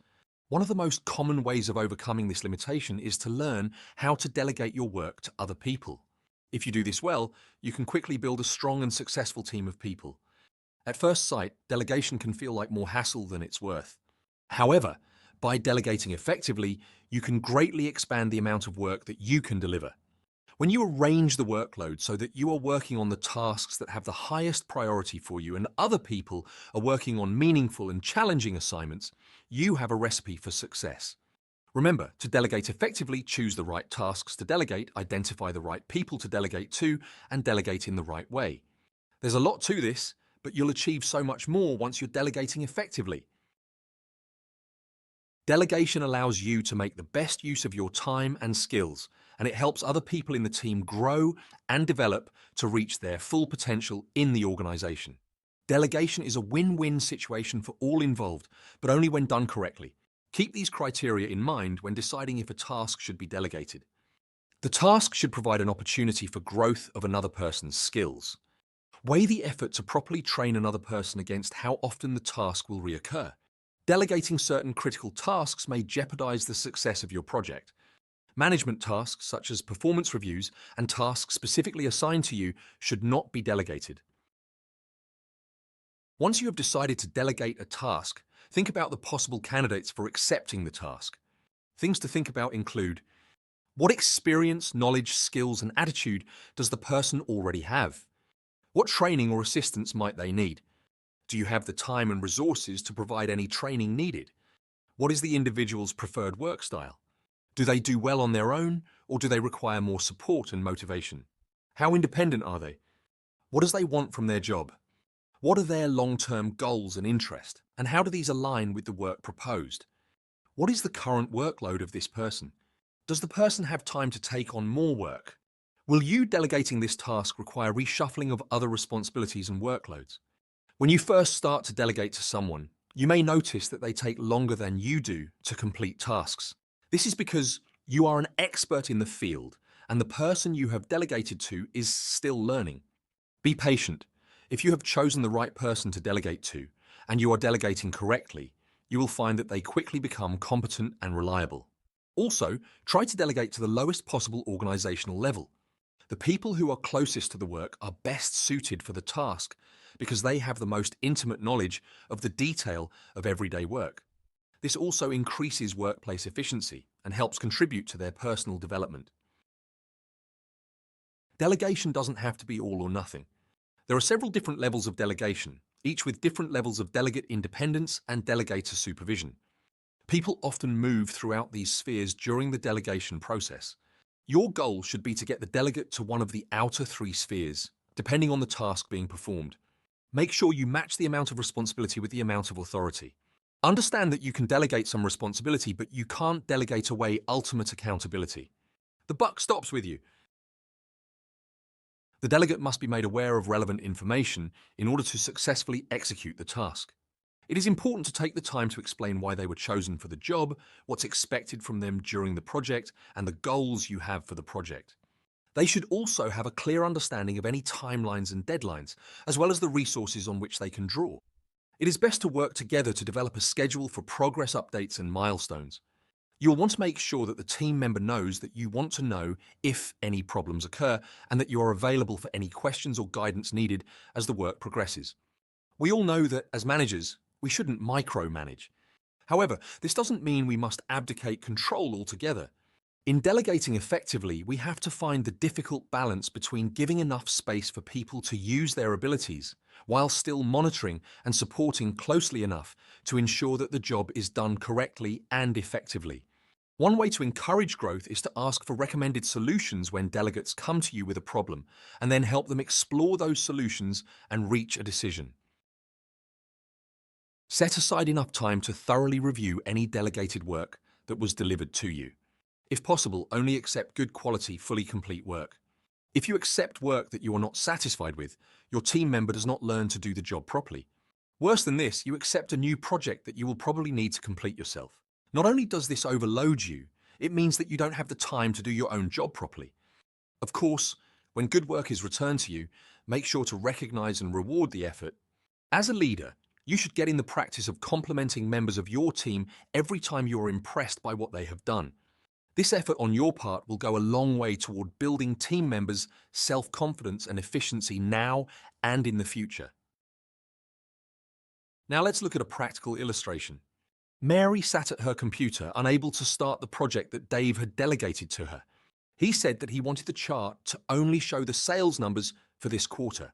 [SPEAKER 1] One of the most common ways of overcoming this limitation is to learn how to delegate your work to other people. If you do this well, you can quickly build a strong and successful team of people. At first sight, delegation can feel like more hassle than it's worth. However, by delegating effectively, you can greatly expand the amount of work that you can deliver. When you arrange the workload so that you are working on the tasks that have the highest priority for you and other people are working on meaningful and challenging assignments, you have a recipe for success. Remember, to delegate effectively, choose the right tasks to delegate, identify the right people to delegate to, and delegate in the right way. There's a lot to this, but you'll achieve so much more once you're delegating effectively. Delegation allows you to make the best use of your time and skills, and it helps other people in the team grow and develop to reach their full potential in the organization. Delegation is a win-win situation for all involved, but only when done correctly. Keep these criteria in mind when deciding if a task should be delegated. The task should provide an opportunity for growth of another person's skills. Weigh the effort to properly train another person against how often the task will reoccur. Delegating certain critical tasks may jeopardize the success of your project. Management tasks, such as performance reviews and tasks specifically assigned to you, should not be delegated. Once you have decided to delegate a task, think about the possible candidates for accepting the task. Things to think about include: what experience, knowledge, skills, and attitude does the person already have? What training or assistance might they need? Do you have the time and resources to provide any training needed? What is the individual's preferred work style? Do they do well on their own, or do they require more support and motivation? How independent are they? What does they want from their job? What are their long-term goals and interests, and how do these align with the work proposed? What is the current workload of this person? Does the person have time to take on more work? Will you delegating this task require reshuffling of other responsibilities and workloads? When you first start to delegate to someone, you may notice that they take longer than you do to complete tasks. This is because you are an expert in the field, and the person you have delegated to is still learning. Be patient. If you have chosen the right person to delegate to, and you are delegating correctly, you will find that they quickly become competent and reliable. Also, try to delegate to the lowest possible organizational level. The people who are closest to the work are best suited for the task because they have the most intimate knowledge of the detail of everyday work. This also increases workplace efficiency and helps contribute to their personal development. Delegation doesn't have to be all or nothing. There are several different levels of delegation, each with different levels of delegate independence and delegator supervision. People often move throughout these spheres during the delegation process. Your goal should be to get the delegate to one of the outer three spheres, depending on the task being performed. Make sure you match the amount of responsibility with the amount of authority. Understand that you can delegate some responsibility, but you can't delegate away ultimate accountability. The buck stops with you. The delegate must be made aware of relevant information in order to successfully execute the task. It is important to take the time to explain why they were chosen for the job, what's expected from them during the project, and the goals you have for the project. They should also have a clear understanding of any timelines and deadlines, as well as the resources on which they can draw. It is best to work together to develop a schedule for progress updates and milestones. You'll want to make sure that the team member knows that you want to know if any problems occur and that you are available for any questions or guidance needed as the work progresses. We all know that as managers, we shouldn't micromanage. However, this doesn't mean we must abdicate control altogether. In delegating effectively, we have to find the difficult balance between giving enough space for people to use their abilities, while still monitoring and supporting closely enough to ensure that the job is done correctly and effectively. One way to encourage growth is to ask for recommended solutions when delegates come to you with a problem, and then help them explore those solutions and reach a decision. Set aside enough time to thoroughly review any delegated work that was delivered to you. If possible, only accept good quality, fully complete work. If you accept work that you are not satisfied with, your team member does not learn to do the job properly. Worse than this, you accept a new project that you will probably need to complete yourself. Not only does this overload you, it means that you don't have the time to do your own job properly. Of course, when good work is returned to you, make sure to recognize and reward the effort. As a leader, you should get in the practice of complimenting members of your team every time you are impressed by what they have done. This effort on your part will go a long way toward building team members' self-confidence and efficiency now and in the future. Now let's look at a practical illustration. Mary sat at her computer, unable to start the project that Dave had delegated to her. He said that he wanted the chart to only show the sales numbers for this quarter.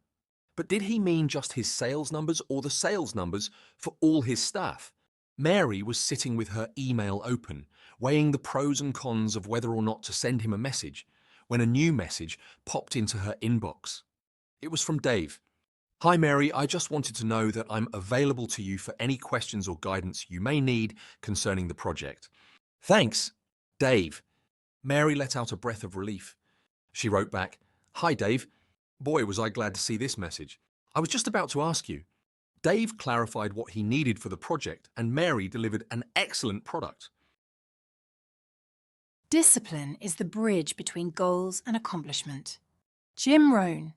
[SPEAKER 1] But did he mean just his sales numbers or the sales numbers for all his staff? Mary was sitting with her email open, weighing the pros and cons of whether or not to send him a message, when a new message popped into her inbox. It was from Dave. "Hi Mary, I just wanted to know that I'm available to you for any questions or guidance you may need concerning the project." "Thanks, Dave." Mary let out a breath of relief. She wrote back, "Hi Dave. Boy, was I glad to see this message. I was just about to ask you." Dave clarified what he needed for the project, and Mary delivered an excellent product.
[SPEAKER 2] Discipline is the bridge between goals and accomplishment. Mrgn.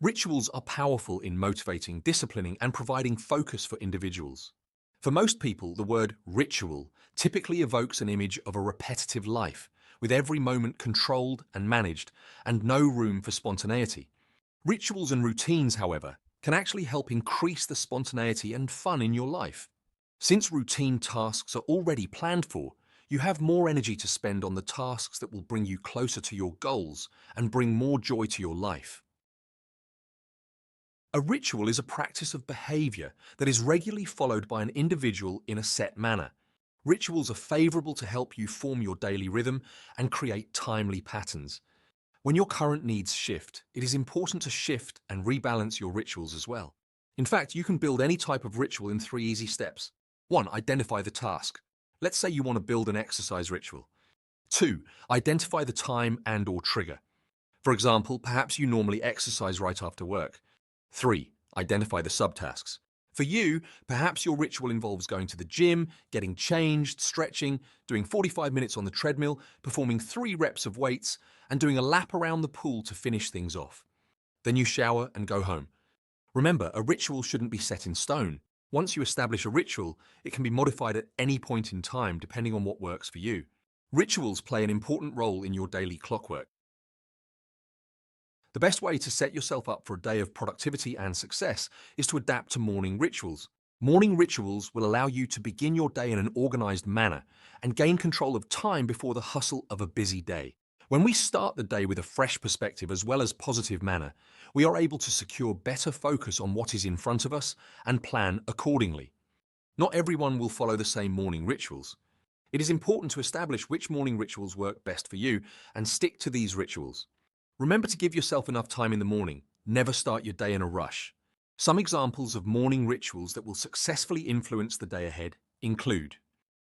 [SPEAKER 1] Rituals are powerful in motivating, disciplining, and providing focus for individuals. For most people, the word ritual typically evokes an image of a repetitive life, with every moment controlled and managed, and no room for spontaneity. Rituals and routines, however, can actually help increase the spontaneity and fun in your life. Since routine tasks are already planned for, you have more energy to spend on the tasks that will bring you closer to your goals and bring more joy to your life. A ritual is a practice of behavior that is regularly followed by an individual in a set manner. Rituals are favorable to help you form your daily rhythm and create timely patterns. When your current needs shift, it is important to shift and rebalance your rituals as well. In fact, you can build any type of ritual in 3 easy steps. 1. Identify the task. Let's say you want to build an exercise ritual. 2. Identify the time and/or trigger. For example, perhaps you normally exercise right after work. 3. Identify the subtasks. For you, perhaps your ritual involves going to the gym, getting changed, stretching, doing 45 minutes on the treadmill, performing 3 reps of weights, and doing a lap around the pool to finish things off. Then you shower and go home. Remember, a ritual shouldn't be set in stone. Once you establish a ritual, it can be modified at any point in time depending on what works for you. Rituals play an important role in your daily clockwork. The best way to set yourself up for a day of productivity and success is to adapt to morning rituals. Morning rituals will allow you to begin your day in an organized manner and gain control of time before the hustle of a busy day. When we start the day with a fresh perspective as well as positive manner, we are able to secure better focus on what is in front of us and plan accordingly. Not everyone will follow the same morning rituals. It is important to establish which morning rituals work best for you and stick to these rituals. Remember to give yourself enough time in the morning. Never start your day in a rush. Some examples of morning rituals that will successfully influence the day ahead include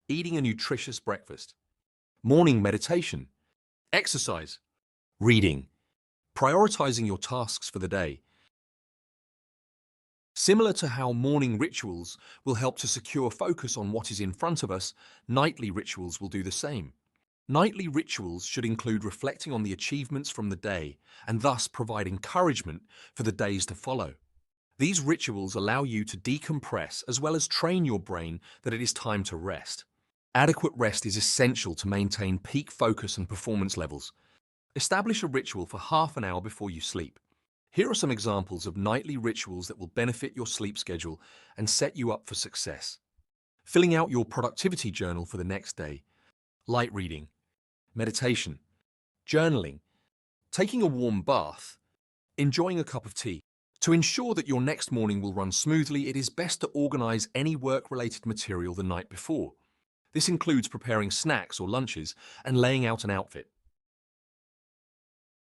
[SPEAKER 1] eating a nutritious breakfast, morning meditation, exercise, reading, prioritizing your tasks for the day. Similar to how morning rituals will help to secure focus on what is in front of us, nightly rituals will do the same. Nightly rituals should include reflecting on the achievements from the day and thus provide encouragement for the days to follow. These rituals allow you to decompress as well as train your brain that it is time to rest. Adequate rest is essential to maintain peak focus and performance levels. Establish a ritual for half an hour before you sleep. Here are some examples of nightly rituals that will benefit your sleep schedule and set you up for success. Filling out your productivity journal for the next day, light reading, meditation, journaling, taking a warm bath, enjoying a cup of tea. To ensure that your next morning will run smoothly, it is best to organize any work-related material the night before. This includes preparing snacks or lunches and laying out an outfit.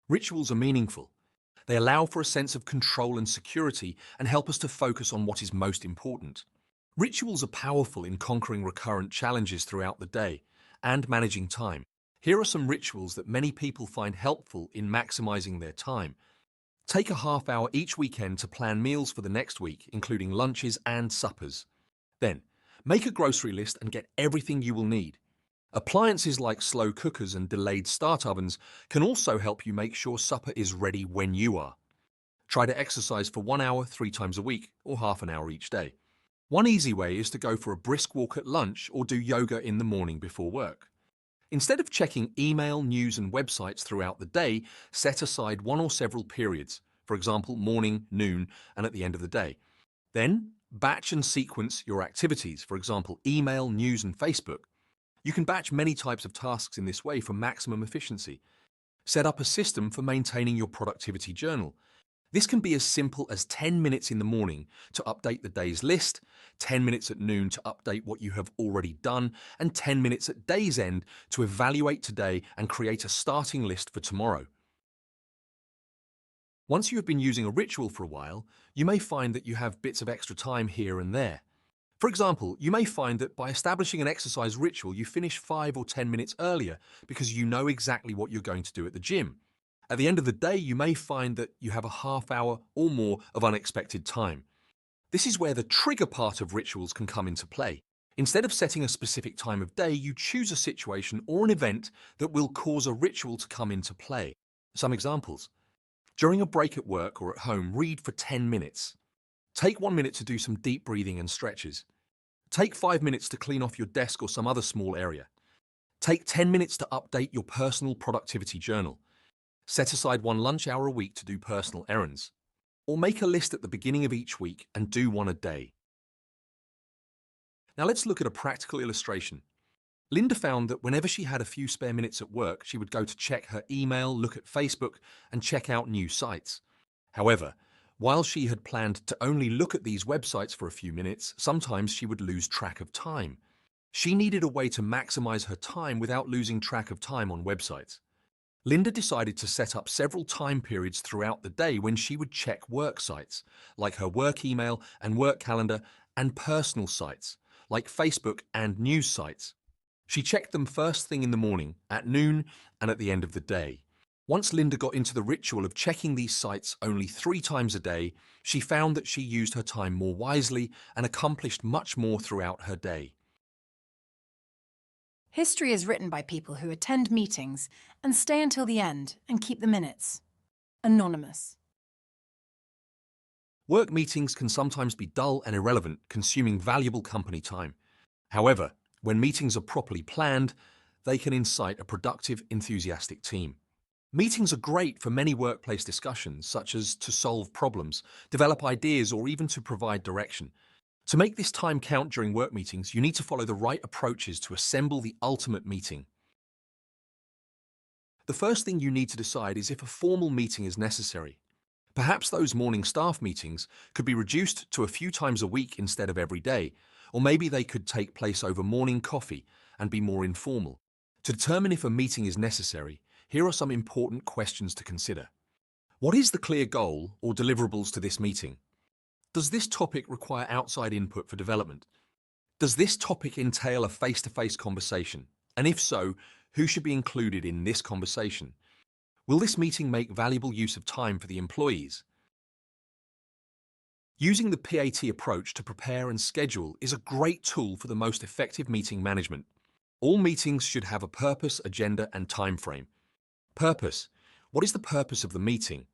[SPEAKER 1] Rituals are meaningful. They allow for a sense of control and security and help us to focus on what is most important. Rituals are powerful in conquering recurrent challenges throughout the day and managing time. Here are some rituals that many people find helpful in maximizing their time. Take a half hour each weekend to plan meals for the next week, including lunches and suppers. Then, make a grocery list and get everything you will need. Appliances like slow cookers and delayed start ovens can also help you make sure supper is ready when you are. Try to exercise for 1 hour 3 times a week or half an hour each day. One easy way is to go for a brisk walk at lunch or do yoga in the morning before work. Instead of checking email, news, and websites throughout the day, set aside one or several periods, for example, morning, noon, and at the end of the day. Then, batch and sequence your activities, for example, email, news, and Facebook. You can batch many types of tasks in this way for maximum efficiency. Set up a system for maintaining your productivity journal. This can be as simple as 10 minutes in the morning to update the day's list, 10 minutes at noon to update what you have already done, and 10 minutes at day's end to evaluate today and create a starting list for tomorrow. Once you have been using a ritual for a while, you may find that you have bits of extra time here and there. For example, you may find that by establishing an exercise ritual, you finish 5 or 10 minutes earlier because you know exactly what you're going to do at the gym. At the end of the day, you may find that you have a half hour or more of unexpected time. This is where the trigger part of rituals can come into play. Instead of setting a specific time of day, you choose a situation or an event that will cause a ritual to come into play. Some examples. During a break at work or at home, read for 10 minutes. Take 1 minute to do some deep breathing and stretches. Take 5 minutes to clean off your desk or some other small area. Take 10 minutes to update your personal productivity journal. Set aside 1 lunch hour a week to do personal errands. Or make a list at the beginning of each week and do one a day. Now let's look at a practical illustration. Linda found that whenever she had a few spare minutes at work, she would go to check her email, look at Facebook, and check out new sites. However, while she had planned to only look at these websites for a few minutes, sometimes she would lose track of time. She needed a way to maximize her time without losing track of time on websites. Linda decided to set up several time periods throughout the day when she would check work sites, like her work email and work calendar, and personal sites, like Facebook and news sites. She checked them first thing in the morning, at noon, and at the end of the day. Once Linda got into the ritual of checking these sites only 3 times a day, she found that she used her time more wisely and accomplished much more throughout her day.
[SPEAKER 2] History is written by people who attend meetings and stay until the end and keep the minutes. Anonymous.
[SPEAKER 1] Work meetings can sometimes be dull and irrelevant, consuming valuable company time. However, when meetings are properly planned, they can incite a productive, enthusiastic team. Meetings are great for many workplace discussions, such as to solve problems, develop ideas, or even to provide direction. To make this time count during work meetings, you need to follow the right approaches to assemble the ultimate meeting. The first thing you need to decide is if a formal meeting is necessary. Perhaps those morning staff meetings could be reduced to a few times a week instead of every day, or maybe they could take place over morning coffee, and be more informal. To determine if a meeting is necessary, here are some important questions to consider. What is the clear goal or deliverables to this meeting? Does this topic require outside input for development? Does this topic entail a face-to-face conversation? And if so, who should be included in this conversation? Will this meeting make valuable use of time for the employees? Using the PAT approach to prepare and schedule is a great tool for the most effective meeting management. All meetings should have a purpose, agenda, and time frame. Purpose. What is the purpose of the meeting?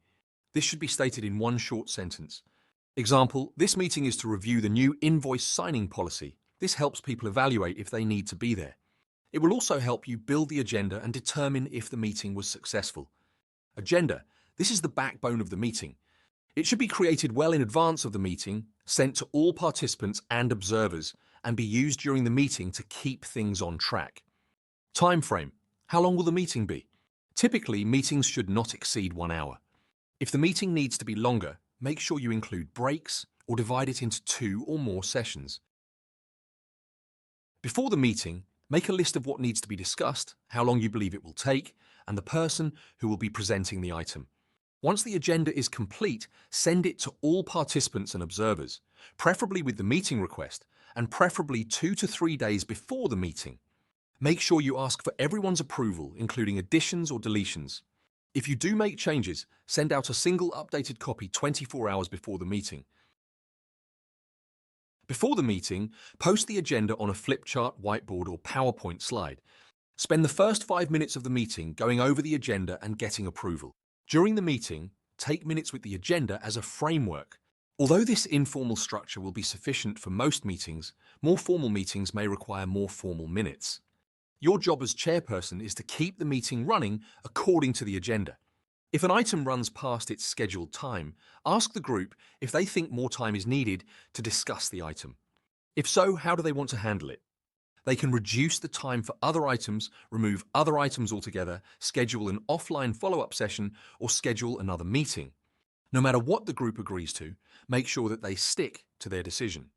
[SPEAKER 1] This should be stated in one short sentence. Example, this meeting is to review the new invoice signing policy. This helps people evaluate if they need to be there. It will also help you build the agenda and determine if the meeting was successful. Agenda. This is the backbone of the meeting. It should be created well in advance of the meeting, sent to all participants and observers, and be used during the meeting to keep things on track. Time frame. How long will the meeting be? Typically, meetings should not exceed 1 hour. If the meeting needs to be longer, make sure you include breaks or divide it into 2 or more sessions. Before the meeting, make a list of what needs to be discussed, how long you believe it will take, and the person who will be presenting the item. Once the agenda is complete, send it to all participants and observers, preferably with the meeting request, and preferably 2 to 3 days before the meeting. Make sure you ask for everyone's approval, including additions or deletions. If you do make changes, send out a single updated copy 24 hours before the meeting. Before the meeting, post the agenda on a flip chart, whiteboard, or PowerPoint slide. Spend the first 5 minutes of the meeting going over the agenda and getting approval. During the meeting, take minutes with the agenda as a framework. Although this informal structure will be sufficient for most meetings, more formal meetings may require more formal minutes. Your job as chairperson is to keep the meeting running according to the agenda. If an item runs past its scheduled time, ask the group if they think more time is needed to discuss the item. If so, how do they want to handle it? They can reduce the time for other items, remove other items altogether, schedule an offline follow-up session, or schedule another meeting. No matter what the group agrees to, make sure that they stick to their decision.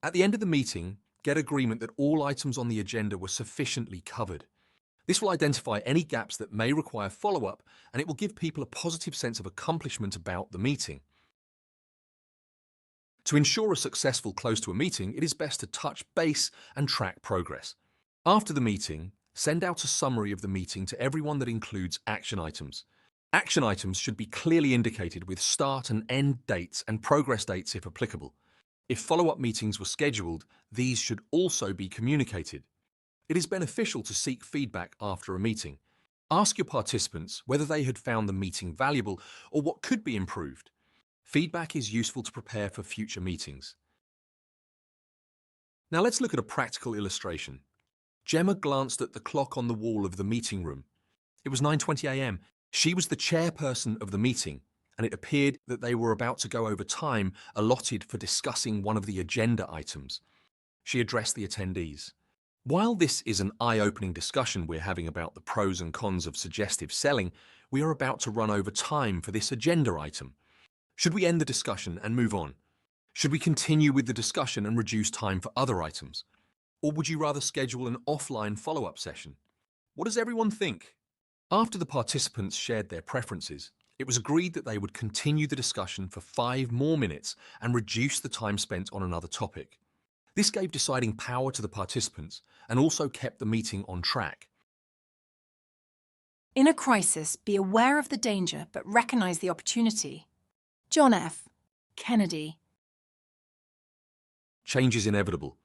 [SPEAKER 1] At the end of the meeting, get agreement that all items on the agenda were sufficiently covered. This will identify any gaps that may require follow-up, and it will give people a positive sense of accomplishment about the meeting. To ensure a successful close to a meeting, it is best to touch base and track progress. After the meeting, send out a summary of the meeting to everyone that includes action items. Action items should be clearly indicated with start and end dates and progress dates if applicable. If follow-up meetings were scheduled, these should also be communicated. It is beneficial to seek feedback after a meeting. Ask your participants whether they had found the meeting valuable or what could be improved. Feedback is useful to prepare for future meetings. Now let's look at a practical illustration. Gemma glanced at the clock on the wall of the meeting room. It was 9:20 a.m. She was the chairperson of the meeting, and it appeared that they were about to go over time allotted for discussing one of the agenda items. She addressed the attendees. While this is an eye-opening discussion we're having about the pros and cons of suggestive selling, we are about to run over time for this agenda item. Should we end the discussion and move on? Should we continue with the discussion and reduce time for other items? Or would you rather schedule an offline follow-up session? What does everyone think? After the participants shared their preferences, it was agreed that they would continue the discussion for 5 more minutes and reduce the time spent on another topic. This gave deciding power to the participants and also kept the meeting on track.
[SPEAKER 2] In a crisis, be aware of the danger but recognize the opportunity. John F. Kennedy.
[SPEAKER 1] Change is inevitable.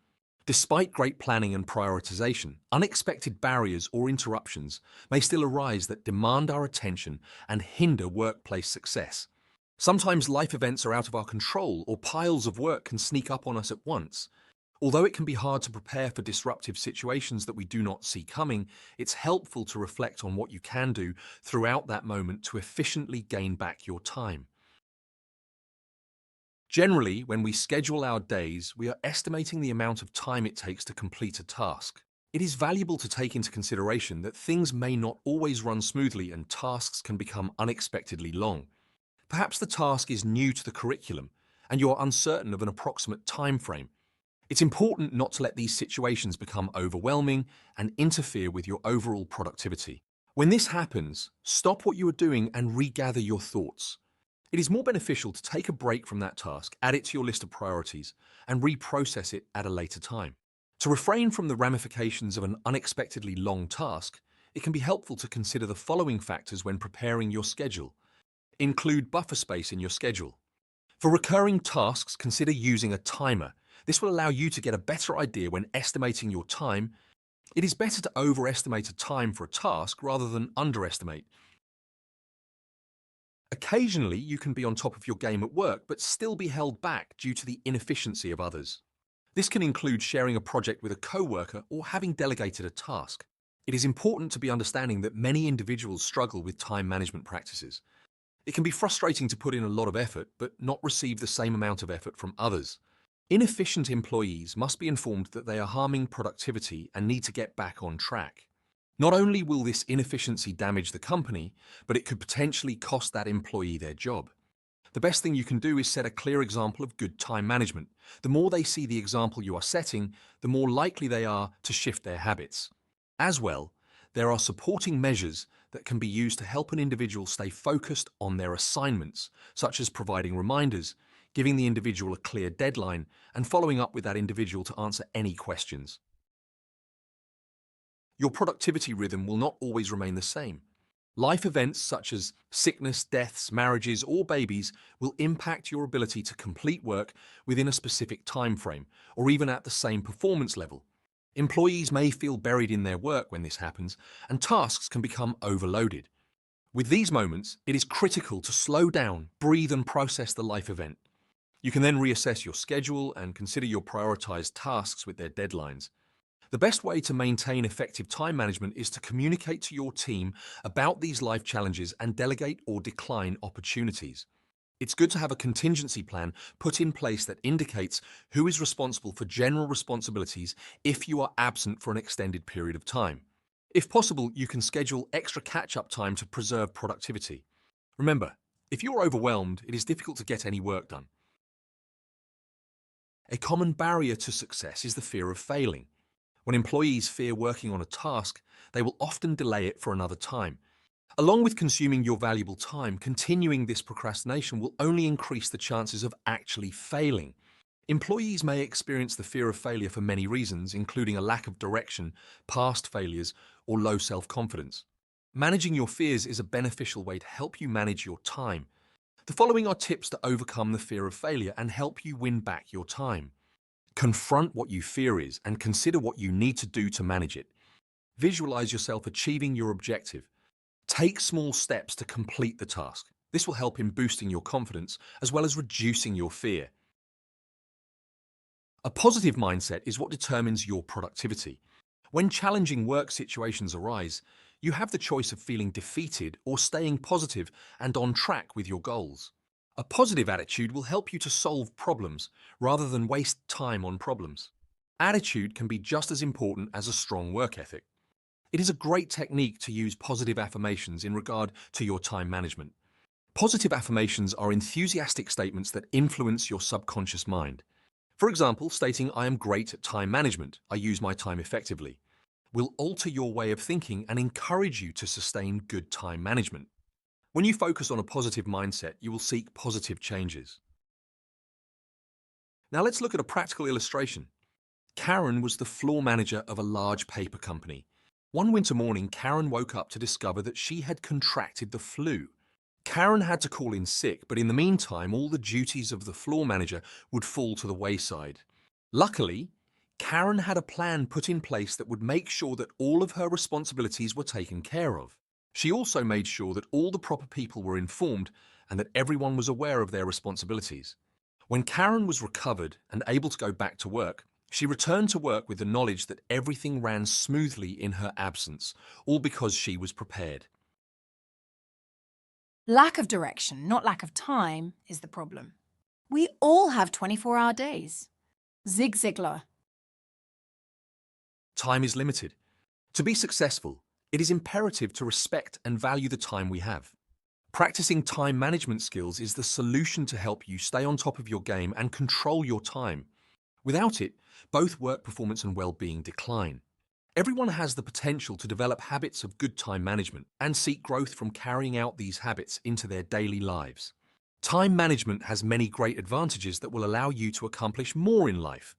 [SPEAKER 1] Despite great planning and prioritization, unexpected barriers or interruptions may still arise that demand our attention and hinder workplace success. Sometimes life events are out of our control or piles of work can sneak up on us at once. Although it can be hard to prepare for disruptive situations that we do not see coming, it's helpful to reflect on what you can do throughout that moment to efficiently gain back your time. Generally, when we schedule our days, we are estimating the amount of time it takes to complete a task. It is valuable to take into consideration that things may not always run smoothly and tasks can become unexpectedly long. Perhaps the task is new to the curriculum and you are uncertain of an approximate time frame. It's important not to let these situations become overwhelming and interfere with your overall productivity. When this happens, stop what you are doing and regather your thoughts. It is more beneficial to take a break from that task, add it to your list of priorities, and reprocess it at a later time. To refrain from the ramifications of an unexpectedly long task, it can be helpful to consider the following factors when preparing your schedule. Include buffer space in your schedule. For recurring tasks, consider using a timer. This will allow you to get a better idea when estimating your time. It is better to overestimate a time for a task rather than underestimate. Occasionally, you can be on top of your game at work, but still be held back due to the inefficiency of others. This can include sharing a project with a coworker or having delegated a task. It is important to be understanding that many individuals struggle with time management practices. It can be frustrating to put in a lot of effort, but not receive the same amount of effort from others. Inefficient employees must be informed that they are harming productivity and need to get back on track. Not only will this inefficiency damage the company, but it could potentially cost that employee their job. The best thing you can do is set a clear example of good time management. The more they see the example you are setting, the more likely they are to shift their habits. As well, there are supporting measures that can be used to help an individual stay focused on their assignments, such as providing reminders, giving the individual a clear deadline, and following up with that individual to answer any questions. Your productivity rhythm will not always remain the same. Life events such as sickness, deaths, marriages, or babies will impact your ability to complete work within a specific time frame, or even at the same performance level. Employees may feel buried in their work when this happens, and tasks can become overloaded. With these moments, it is critical to slow down, breathe, and process the life event. You can then reassess your schedule and consider your prioritized tasks with their deadlines. The best way to maintain effective time management is to communicate to your team about these life challenges and delegate or decline opportunities. It's good to have a contingency plan put in place that indicates who is responsible for general responsibilities if you are absent for an extended period of time. If possible, you can schedule extra catch-up time to preserve productivity. Remember, if you're overwhelmed, it is difficult to get any work done. A common barrier to success is the fear of failing. When employees fear working on a task, they will often delay it for another time. Along with consuming your valuable time, continuing this procrastination will only increase the chances of actually failing. Employees may experience the fear of failure for many reasons, including a lack of direction, past failures, or low self-confidence. Managing your fears is a beneficial way to help you manage your time. The following are tips to overcome the fear of failure and help you win back your time. Confront what you fear is and consider what you need to do to manage it. Visualize yourself achieving your objective. Take small steps to complete the task. This will help in boosting your confidence as well as reducing your fear. A positive mindset is what determines your productivity. When challenging work situations arise, you have the choice of feeling defeated or staying positive and on track with your goals. A positive attitude will help you to solve problems rather than waste time on problems. Attitude can be just as important as a strong work ethic. It is a great technique to use positive affirmations in regard to your time management. Positive affirmations are enthusiastic statements that influence your subconscious mind. For example, stating, "I am great at time management, I use my time effectively," will alter your way of thinking and encourage you to sustain good time management. When you focus on a positive mindset, you will seek positive changes. Now let's look at a practical illustration. Karen was the floor manager of a large paper company. One winter morning, Karen woke up to discover that she had contracted the flu. Karen had to call in sick, but in the meantime, all the duties of the floor manager would fall to the wayside. Luckily, Karen had a plan put in place that would make sure that all of her responsibilities were taken care of. She also made sure that all the proper people were informed and that everyone was aware of their responsibilities. When Karen was recovered and able to go back to work, she returned to work with the knowledge that everything ran smoothly in her absence, all because she was prepared.
[SPEAKER 2] Lack of direction, not lack of time, is the problem. We all have 24-hour days. Zig Ziglar.
[SPEAKER 1] Time is limited. To be successful, it is imperative to respect and value the time we have. Practicing time management skills is the solution to help you stay on top of your game and control your time. Without it, both work performance and well-being decline. Everyone has the potential to develop habits of good time management and seek growth from carrying out these habits into their daily lives. Time management has many great advantages that will allow you to accomplish more in life.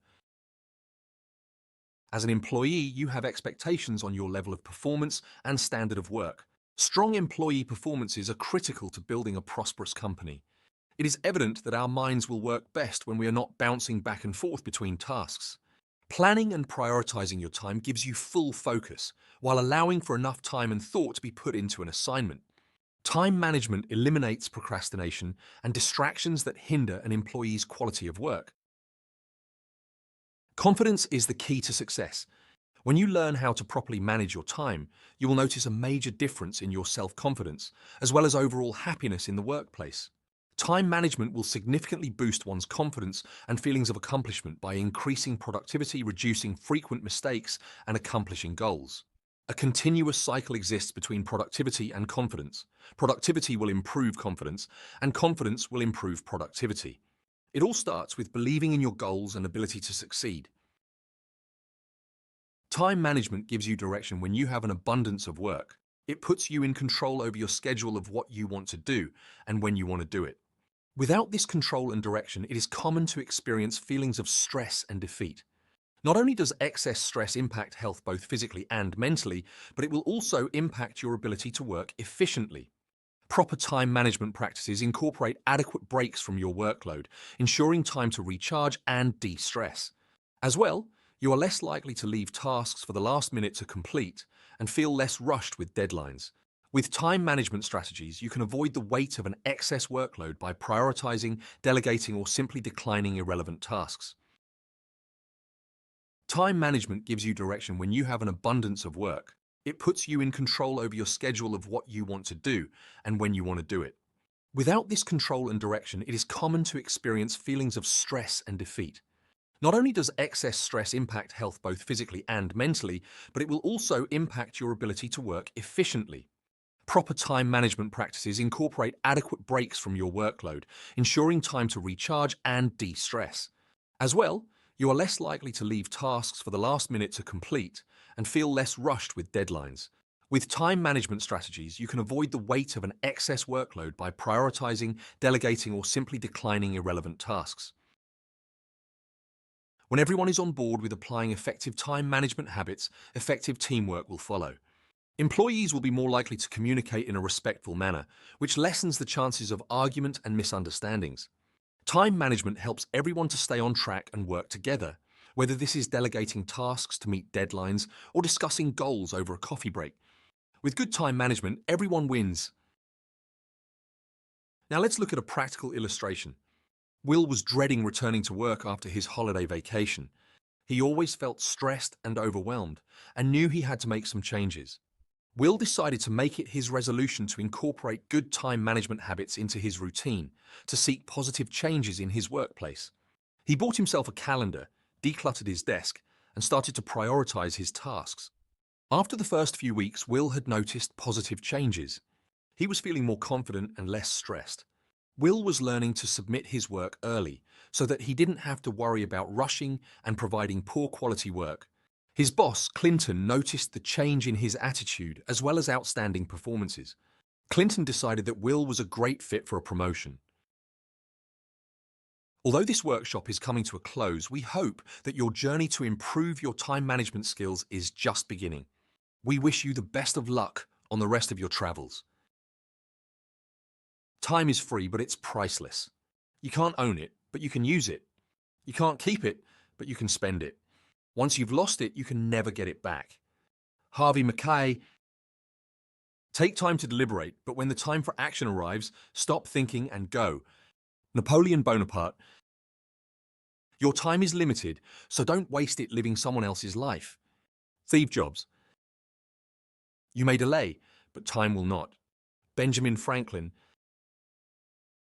[SPEAKER 1] As an employee, you have expectations on your level of performance and standard of work. Strong employee performances are critical to building a prosperous company. It is evident that our minds will work best when we are not bouncing back and forth between tasks. Planning and prioritizing your time gives you full focus, while allowing for enough time and thought to be put into an assignment. Time management eliminates procrastination and distractions that hinder an employee's quality of work. Confidence is the key to success. When you learn how to properly manage your time, you will notice a major difference in your self-confidence, as well as overall happiness in the workplace. Time management will significantly boost one's confidence and feelings of accomplishment by increasing productivity, reducing frequent mistakes, and accomplishing goals. A continuous cycle exists between productivity and confidence. Productivity will improve confidence, and confidence will improve productivity. It all starts with believing in your goals and ability to succeed. Time management gives you direction when you have an abundance of work. It puts you in control over your schedule of what you want to do and when you want to do it. Without this control and direction, it is common to experience feelings of stress and defeat. Not only does excess stress impact health both physically and mentally, but it will also impact your ability to work efficiently. Proper time management practices incorporate adequate breaks from your workload, ensuring time to recharge and de-stress. As well, you are less likely to leave tasks for the last minute to complete and feel less rushed with deadlines. With time management strategies, you can avoid the weight of an excess workload by prioritizing, delegating, or simply declining irrelevant tasks. Time management gives you direction when you have an abundance of work. It puts you in control over your schedule of what you want to do and when you want to do it. Without this control and direction, it is common to experience feelings of stress and defeat. Not only does excess stress impact health both physically and mentally, but it will also impact your ability to work efficiently. Proper time management practices incorporate adequate breaks from your workload, ensuring time to recharge and de-stress. As well, you are less likely to leave tasks for the last minute to complete and feel less rushed with deadlines. With time management strategies, you can avoid the weight of an excess workload by prioritizing, delegating, or simply declining irrelevant tasks. When everyone is on board with applying effective time management habits, effective teamwork will follow. Employees will be more likely to communicate in a respectful manner, which lessens the chances of argument and misunderstandings. Time management helps everyone to stay on track and work together, whether this is delegating tasks to meet deadlines or discussing goals over a coffee break. With good time management, everyone wins. Now let's look at a practical illustration. Will was dreading returning to work after his holiday vacation. He always felt stressed and overwhelmed and knew he had to make some changes. Will decided to make it his resolution to incorporate good time management habits into his routine, to seek positive changes in his workplace. He bought himself a calendar, decluttered his desk, and started to prioritize his tasks. After the first few weeks, Will had noticed positive changes. He was feeling more confident and less stressed. Will was learning to submit his work early so that he didn't have to worry about rushing and providing poor quality work. His boss, Clinton, noticed the change in his attitude as well as outstanding performances. Clinton decided that Will was a great fit for a promotion. Although this workshop is coming to a close, we hope that your journey to improve your time management skills is just beginning. We wish you the best of luck on the rest of your travels. Time is free, but it's priceless. You can't own it, but you can use it. You can't keep it, but you can spend it. Once you've lost it, you can never get it back. Harvey Mackay. Take time to deliberate, but when the time for action arrives, stop thinking and go. Napoleon Bonaparte. Your time is limited, so don't waste it living someone else's life. Steve Jobs. You may delay, but time will not. Benjamin Franklin.